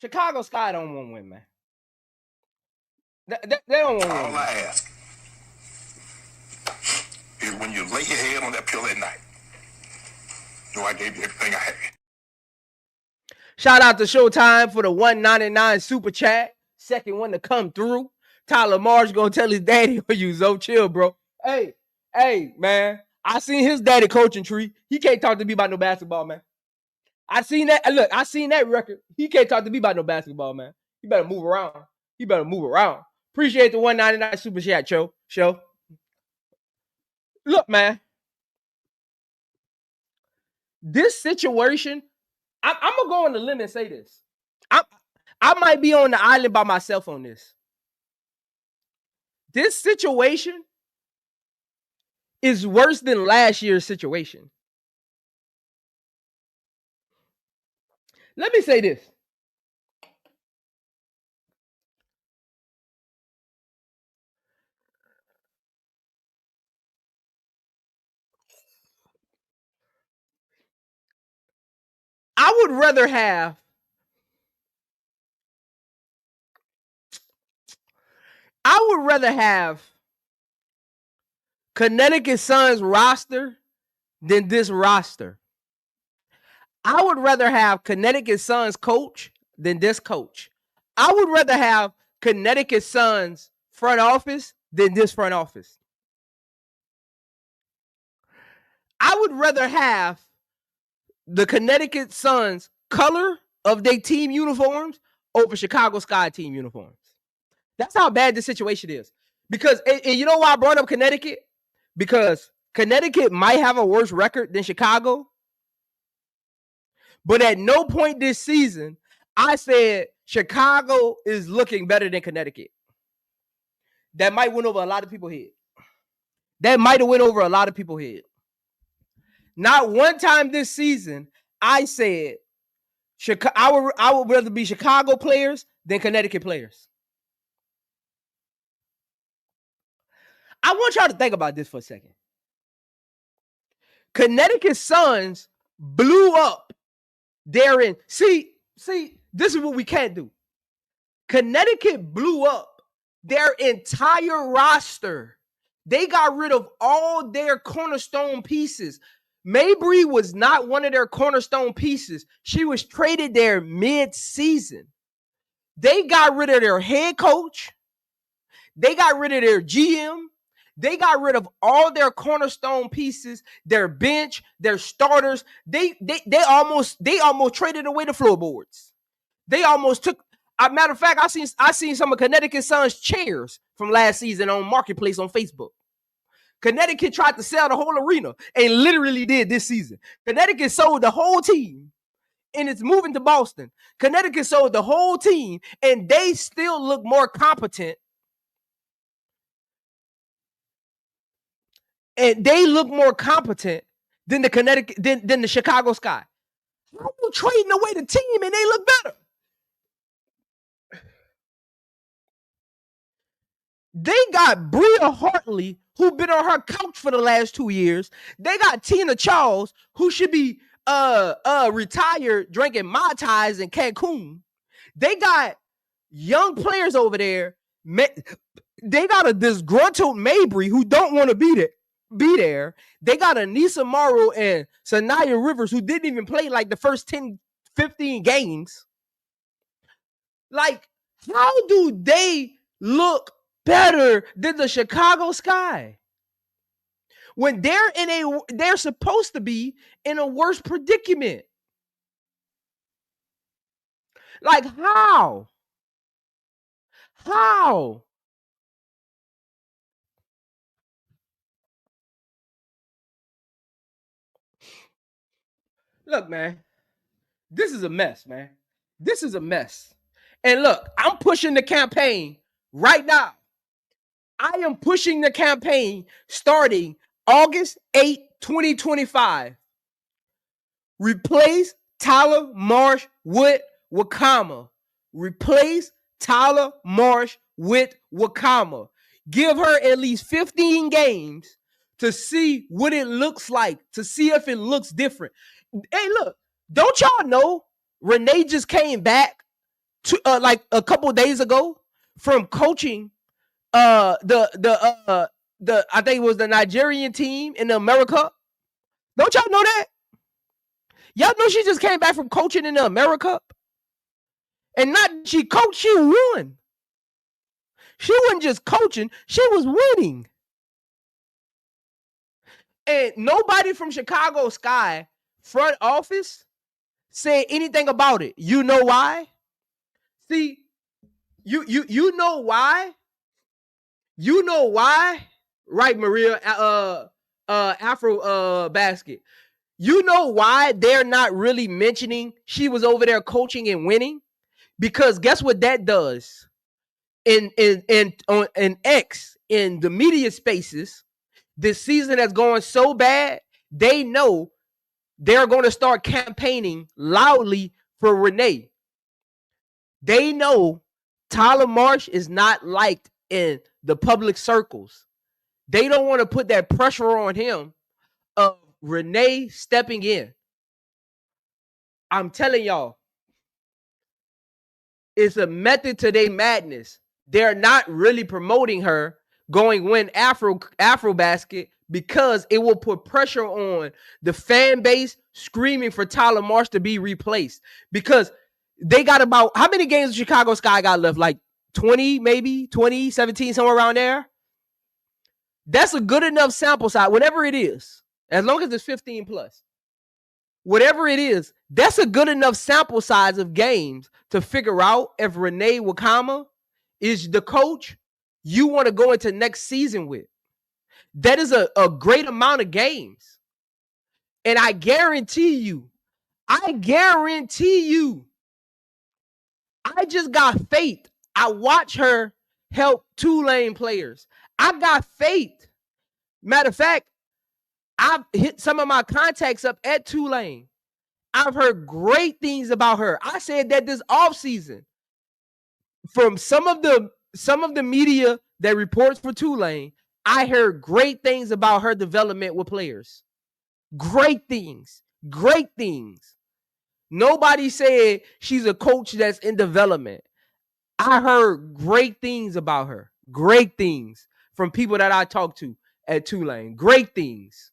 Chicago Sky don't want to win, man. They don't want to win. All I ask is when you lay your head on that pillow at night, know I gave you everything I had. Shout out to Showtime for the $1.99 super chat. Second one to come through. Tyler Marsh gonna tell his daddy on you, Zo. Chill, bro. Hey, man. I seen his daddy coaching tree. He can't talk to me about no basketball, man. I seen that. Look, I seen that record. He can't talk to me about no basketball, man. You better move around. Appreciate the $1.99 super chat, show. Look, man. This situation, I'm gonna go on the limb and say this. I might be on the island by myself on this. This situation is worse than last year's situation. Let me say this. I would rather have Connecticut Sun's roster than this roster. I would rather have Connecticut Sun's coach than this coach. I would rather have Connecticut Sun's front office than this front office. I would rather have the Connecticut Sun's color of their team uniforms over Chicago Sky team uniforms. That's how bad the situation is. Because, and you know why I brought up Connecticut? Because Connecticut might have a worse record than Chicago. But at no point this season, I said Chicago is looking better than Connecticut. That might win over a lot of people's head. Not one time this season, I said I would rather be Chicago players than Connecticut players. I want y'all to think about this for a second. Connecticut Suns blew up therein. See, this is what we can't do. Connecticut blew up their entire roster. They got rid of all their cornerstone pieces. Mabry was not one of their cornerstone pieces. She was traded there mid-season. They got rid of their head coach. They got rid of their GM. They got rid of all their cornerstone pieces, their bench, their starters. They almost traded away the floorboards. They almost took. Matter of fact, I seen some of Connecticut Sun's chairs from last season on Marketplace on Facebook. Connecticut tried to sell the whole arena and literally did this season. Connecticut sold the whole team and it's moving to Boston. Connecticut sold the whole team and they still look more competent. And they look more competent than the Chicago Sky. How are you trading away the team and they look better? They got Bria Hartley, who been on her couch for the last 2 years. They got Tina Charles, who should be retired drinking Mai Tais in Cancun. They got young players over there. They got a disgruntled Mabry who don't want to be there. They got Anissa Morrow and Sanaya Rivers who didn't even play like the first 10, 15 games. Like, how do they look better than the Chicago Sky when they're supposed to be in a worse predicament? Like, how? Look, man, this is a mess, man. This is a mess. And look, I'm pushing the campaign right now. I am pushing the campaign starting August 8, 2025. Replace Tyler Marsh with Wakama. Replace Tyler Marsh with Wakama. Give her at least 15 games to see what it looks like, to see if it looks different. Hey, look, don't y'all know Renee just came back to like a couple days ago from coaching the I think it was the Nigerian team in the America. Don't y'all know that? Y'all know she just came back from coaching in the America? And not she coached, she won. She wasn't just coaching, she was winning. And nobody from Chicago Sky front office said anything about it. You know why? See, you know why? You know why? Right, Maria, Afro Basket. You know why they're not really mentioning she was over there coaching and winning? Because guess what that does? In X, in the media spaces, this season that's going so bad, they know they're going to start campaigning loudly for Renee. They know Tyler Marsh is not liked in the public circles. They don't want to put that pressure on him of Renee stepping in. I'm telling y'all, it's a method to their madness. They're not really promoting her going win Afro Basket because it will put pressure on the fan base screaming for Tyler Marsh to be replaced. Because they got about, how many games Chicago Sky got left? Like 20, maybe 20, 17, somewhere around there. That's a good enough sample size, whatever it is, as long as it's 15 plus. Whatever it is, that's a good enough sample size of games to figure out if Renee Wakama is the coach you want to go into next season with. That is a great amount of games. And I guarantee you, I just got faith. I watch her help Tulane players. I got faith. Matter of fact, I've hit some of my contacts up at Tulane. I've heard great things about her. I said that this offseason from some of the media that reports for Tulane, I heard great things about her development with players. Great things. Nobody said she's a coach that's in development. I heard great things about her. Great things from people that I talked to at Tulane. Great things.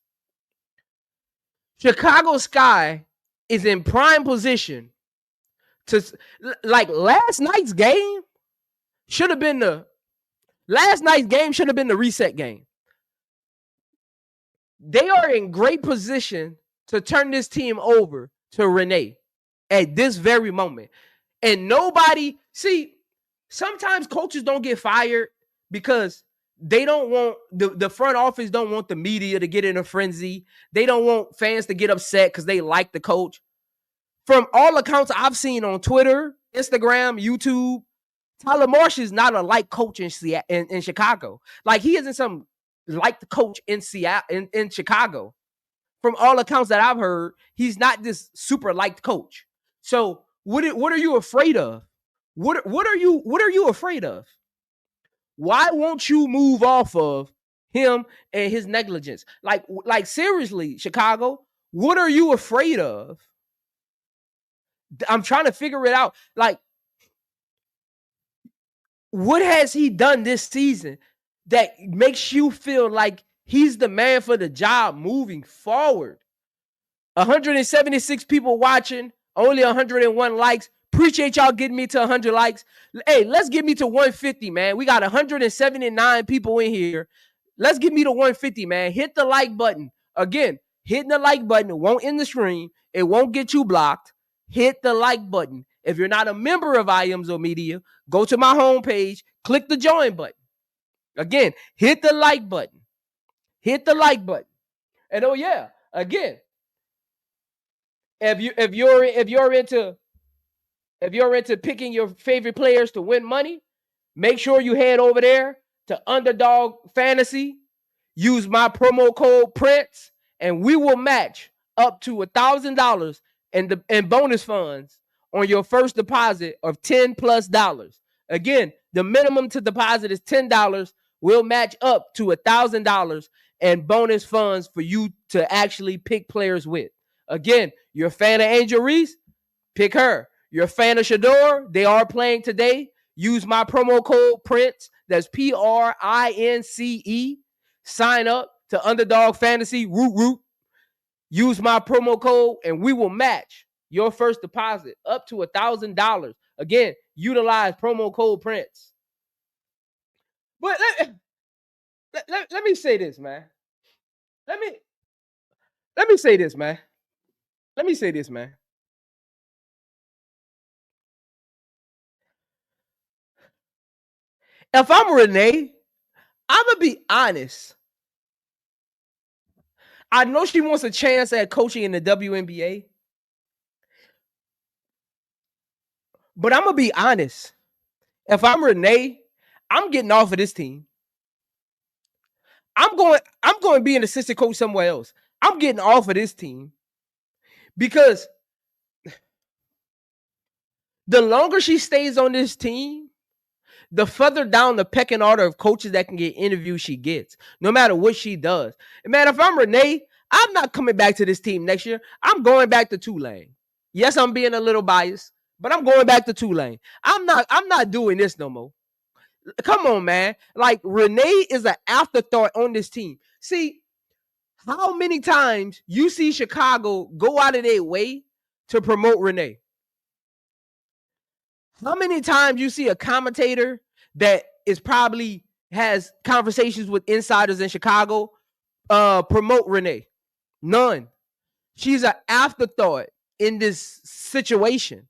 Chicago Sky is in prime position to, like, last night's game should have been the reset game. They are in great position to turn this team over to Renee at this very moment. And nobody, see, sometimes coaches don't get fired because they don't want, the front office don't want the media to get in a frenzy. They don't want fans to get upset because they like the coach. From all accounts I've seen on Twitter, Instagram, YouTube, Tyler Marsh is not a like coach in Chicago. Like, he isn't some like the coach in Seattle, in Chicago. From all accounts that I've heard, he's not this super liked coach. So what are you afraid of? What are you afraid of? Why won't you move off of him and his negligence? Like seriously, Chicago, what are you afraid of? I'm trying to figure it out. Like, what has he done this season that makes you feel like he's the man for the job moving forward? 176 people watching, only 101 likes. Appreciate y'all getting me to 100 likes. Hey, let's get me to 150, man. We got 179 people in here. Let's get me to 150, man. Hit the like button. Again, hitting the like button, it won't end the stream. It won't get you blocked. Hit the like button. If you're not a member of iamzomedia, go to my homepage, click the join button. Again, hit the like button. Hit the like button. And oh yeah, again, if you're into picking your favorite players to win money, make sure you head over there to Underdog Fantasy. Use my promo code Prince, and we will match up to $1,000 in bonus funds on your first deposit of $10+. Again, the minimum to deposit is $10. We'll match up to $1,000 and bonus funds for you to actually pick players with. Again, you're a fan of angelresse, pick her. You're a fan of Shador, they are playing today. Use my promo code Prince. That's PRINCE. Sign up to Underdog Fantasy. Root. Use my promo code, and we will match your first deposit up to $1,000. Again, utilize promo code Prince. But let me say this, man. Let me say this, man. Let me say this, man. If I'm Renee, I'm going to be honest. I know she wants a chance at coaching in the WNBA. But I'm going to be honest. If I'm Renee, I'm getting off of this team. I'm going to be an assistant coach somewhere else. I'm getting off of this team because the longer she stays on this team, the further down the pecking order of coaches that can get interviews she gets, no matter what she does. And man, if I'm Renee, I'm not coming back to this team next year. I'm going back to Tulane. Yes, I'm being a little biased, but I'm going back to Tulane. I'm not doing this no more. Come on, man. Like, Renee is an afterthought on this team. See, how many times you see Chicago go out of their way to promote Renee? How many times you see a commentator that is probably has conversations with insiders in Chicago promote Renee? None. She's an afterthought in this situation.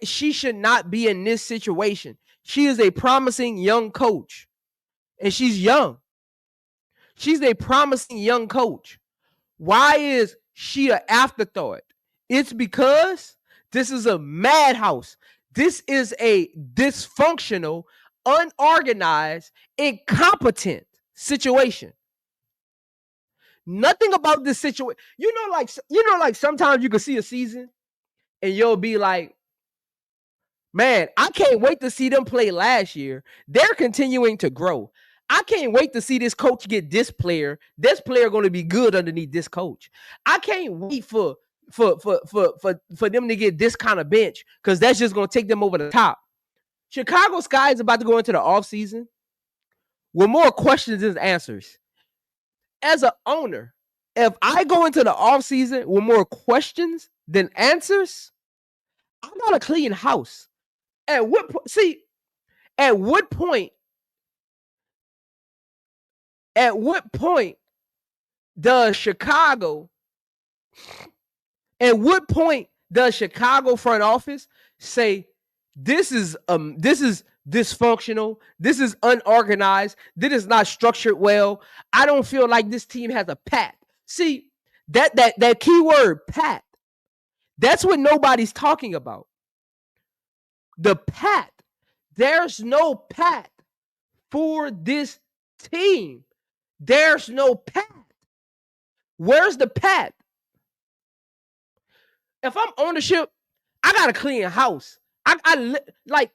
She should not be in this situation. She is a promising young coach, and she's young. She's a promising young coach. Why is she an afterthought? It's because this is a madhouse. This is a dysfunctional, unorganized, incompetent situation. Nothing about this situation. You know, like sometimes you can see a season and you'll be like, man, I can't wait to see them play last year. They're continuing to grow. I can't wait to see this coach get this player. This player going to be good underneath this coach. I can't wait for them to get this kind of bench because that's just going to take them over the top. Chicago Sky is about to go into the offseason with more questions than answers. As an owner, if I go into the offseason with more questions than answers, I got to clean house. At what point does Chicago front office say this is dysfunctional, this is unorganized, this is not structured well? I don't feel like this team has a path. See, that key word, path, that's what nobody's talking about. The path. There's no path for this team. There's no path. Where's the path? If I'm ownership, I got to clean a house. Like,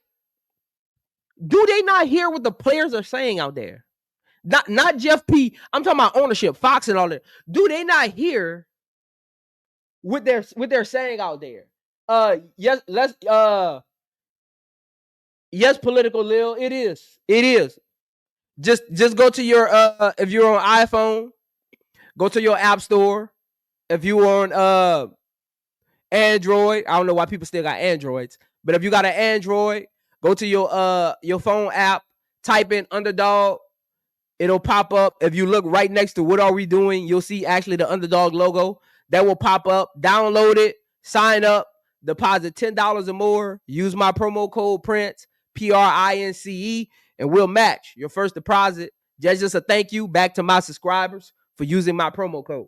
do they not hear what the players are saying out there? Not Jeff P. I'm talking about ownership, Fox and all that. Do they not hear what they're saying out there? Yes, political Lil. It is. Just go to your if you're on iPhone, go to your app store. If you're on Android, I don't know why people still got Androids, but if you got an Android, go to your phone app, type in Underdog. It'll pop up. If you look right next to What Are We Doing, you'll see actually the Underdog logo. That will pop up. Download it, sign up, deposit $10 or more, use my promo code Prince, PRINCE, and we'll match your first deposit. Just a thank you back to my subscribers for using my promo code.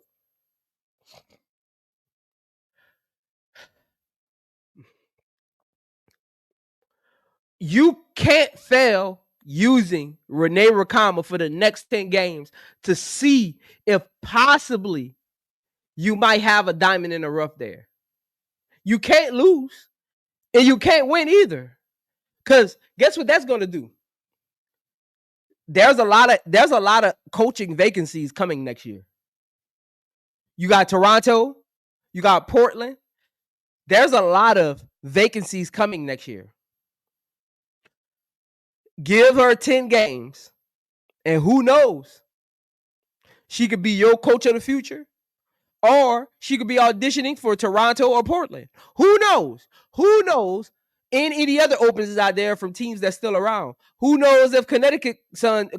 you can't fail using Renee Wakama for the next 10 games to see if possibly you might have a diamond in the rough there. You can't lose and you can't win either. Because guess what that's going to do? There's a lot of coaching vacancies coming next year. You got Toronto, you got Portland. There's a lot of vacancies coming next year. Give her 10 games, and who knows? She could be your coach of the future, or she could be auditioning for Toronto or Portland. Who knows? Who knows? And any other openings out there from teams that's still around. Who knows if Connecticut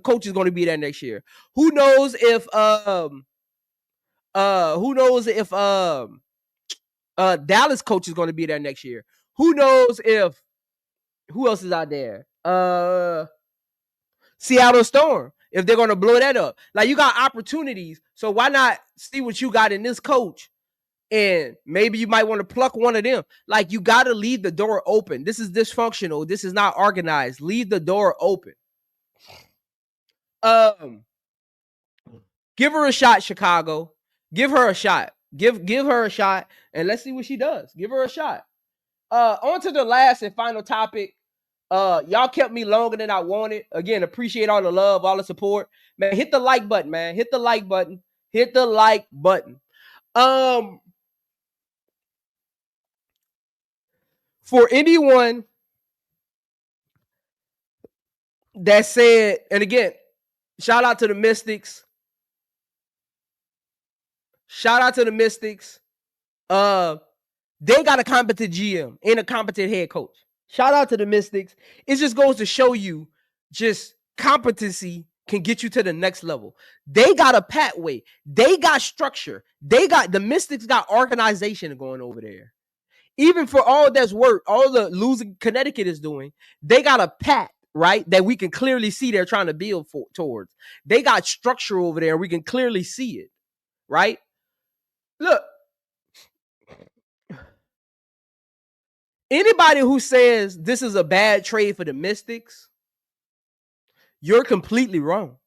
coach is going to be there next year? Who knows if Dallas coach is going to be there next year? Who knows if who else is out there? Seattle Storm, if they're going to blow that up. Like, you got opportunities, so why not see what you got in this coach? And maybe you might want to pluck one of them. Like, you got to leave the door open. This is dysfunctional. This is not organized. Leave the door open. Give her a shot, Chicago. Give her a shot. Give her a shot, and let's see what she does. Give her a shot. On to the last and final topic. Y'all kept me longer than I wanted. Again, appreciate all the love, all the support. Man, hit the like button, man. Hit the like button. Hit the like button. For anyone that said, and again, shout out to the Mystics. Shout out to the Mystics. They got a competent GM and a competent head coach. Shout out to the Mystics. It just goes to show you just competency can get you to the next level. They got a pathway. They got structure. The Mystics got organization going over there. Even for all that's work, all the losing Connecticut is doing, they got a path, right? That we can clearly see they're trying to build towards. They got structure over there. We can clearly see it, right? Look, anybody who says this is a bad trade for the Mystics, you're completely wrong.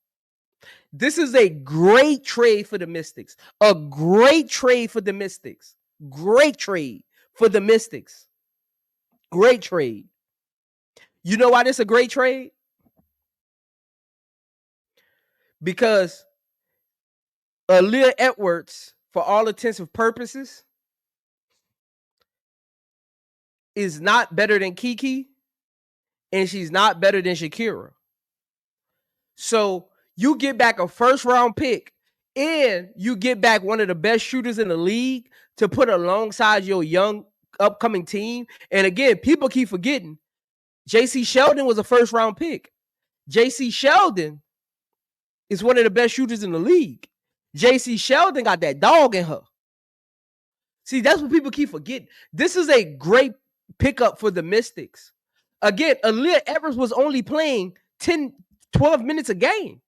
This is a great trade for the Mystics. A great trade for the Mystics. Great trade for the Mystics. Great trade. You know why this is a great trade? Because Aaliyah Edwards, for all intents and purposes, is not better than Kiki, and she's not better than Shakira. So you get back a first-round pick, and you get back one of the best shooters in the league to put alongside your young upcoming team. And again, people keep forgetting, J.C. Sheldon was a first-round pick. J.C. Sheldon is one of the best shooters in the league. J.C. Sheldon got that dog in her. See, that's what people keep forgetting. This is a great pickup for the Mystics. Again, Aaliyah Edwards was only playing 10, 12 minutes a game.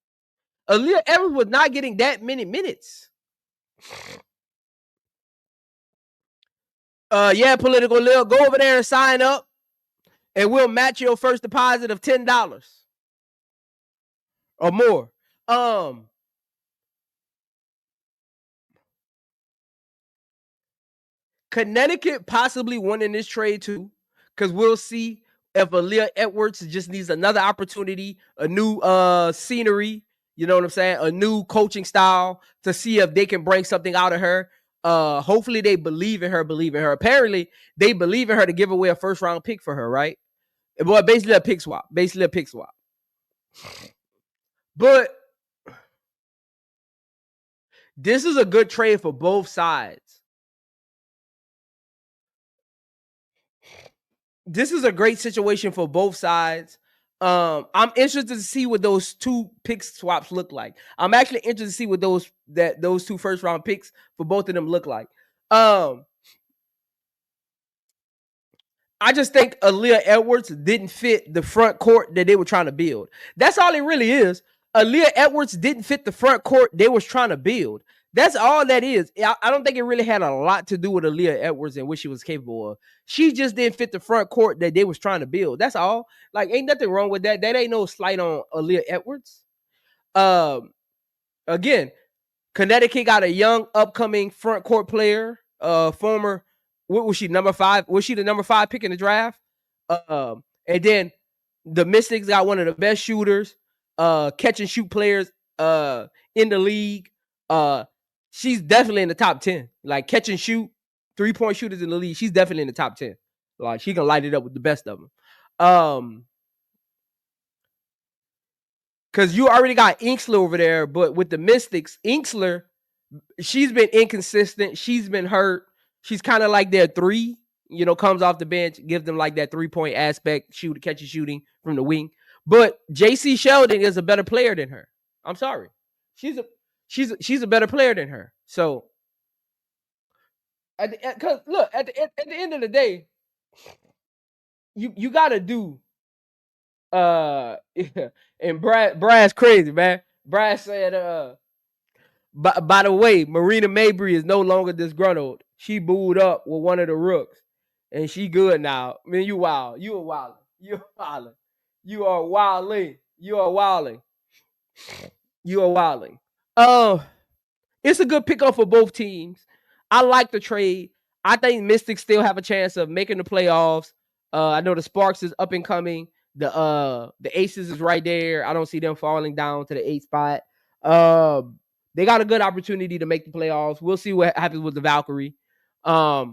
Aaliyah Edwards was not getting that many minutes. Yeah, Political Lil, go over there and sign up, and we'll match your first deposit of $10 or more. Connecticut possibly won in this trade too, because we'll see if Aaliyah Edwards just needs another opportunity, a new scenery, you know what I'm saying, a new coaching style to see if they can bring something out of her. Hopefully they believe in her. Apparently they believe in her to give away a first-round pick for her, right? Well, basically a pick swap. But this is a good trade for both sides. This is a great situation for both sides. I'm interested to see what those two pick swaps look like. I'm actually interested to see what those two first round picks for both of them look like. I just think Aaliyah Edwards didn't fit the front court that they were trying to build. That's all it really is. Aaliyah Edwards didn't fit the front court they was trying to build. That's all that is. I don't think it really had a lot to do with Aaliyah Edwards and what she was capable of. She just didn't fit the front court that they was trying to build. That's all. Like, ain't nothing wrong with that. That ain't no slight on Aaliyah Edwards. Again, Connecticut got a young upcoming front court player. Former, what was she, number 5? Was she the number 5 pick in the draft? And then the Mystics got one of the best shooters, catch and shoot players in the league. She's definitely in the top 10. Like, catch and shoot, 3-point shooters in the league. She's definitely in the top 10. Like, she can light it up with the best of them. Because you already got Inksler over there, but with the Mystics, Inksler, she's been inconsistent. She's been hurt. She's kind of like their 3, comes off the bench, give them like that 3-point aspect, catch and shooting from the wing. But JC Sheldon is a better player than her. I'm sorry. She's a better player than her. So, because look, at the end of the day, you got to do. And Brad's crazy, man. Brad said, by the way, Marina Mabry is no longer disgruntled. She booed up with one of the rooks, and she good now. Man, you wild. You a wildin'. You a wildin'. You are wilding. You are wilding. You are wilding. It's a good pickup for both teams. I like the trade. I think Mystics still have a chance of making the playoffs. I know the Sparks is up and coming. The Aces is right there. I don't see them falling down to the 8th spot. They got a good opportunity to make the playoffs. We'll see what happens with the Valkyrie. I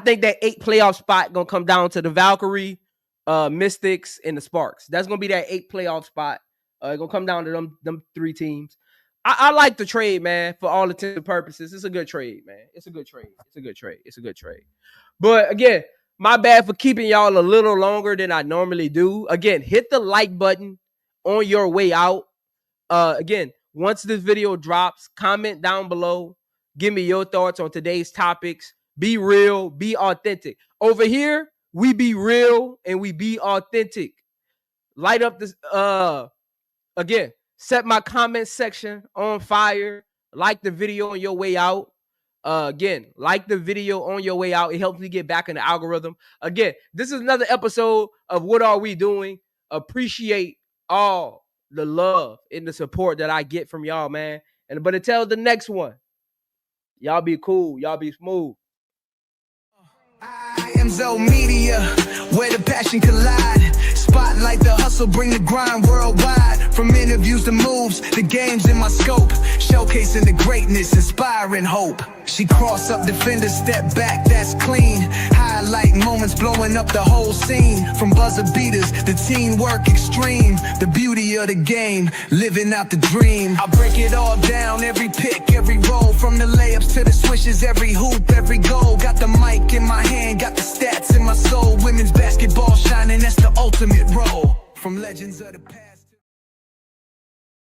think that 8th playoff spot gonna come down to the Valkyrie, Mystics, and the Sparks. That's gonna be that 8th playoff spot. It's gonna come down to them 3 teams. I like the trade, man, for all intents and purposes. It's a good trade, man. It's a good trade. But again, my bad for keeping y'all a little longer than I normally do. Again, hit the like button on your way out. Again, once this video drops, comment down below. Give me your thoughts on today's topics. Be real, be authentic. Over here, we be real and we be authentic. Light up this, again, set my comment section on fire. Like the video on your way out. Again, like the video on your way out. It helps me get back in the algorithm. Again, this is another episode of What Are We Doing? Appreciate all the love and the support that I get from y'all, man. But until the next one, y'all be cool. Y'all be smooth. iamzomedia, where the passion collide. Spotlight the hustle, bring the grind worldwide. From interviews to moves, the game's in my scope. Showcasing the greatness, inspiring hope. She cross up defender, step back, that's clean. Highlight moments, blowing up the whole scene. From buzzer beaters, the teamwork extreme. The beauty of the game, living out the dream. I break it all down, every pick, every roll. From the layups to the swishes, every hoop, every goal. Got the mic in my hand, got the stats in my soul. Women's basketball shining, that's the ultimate role. From legends of the past.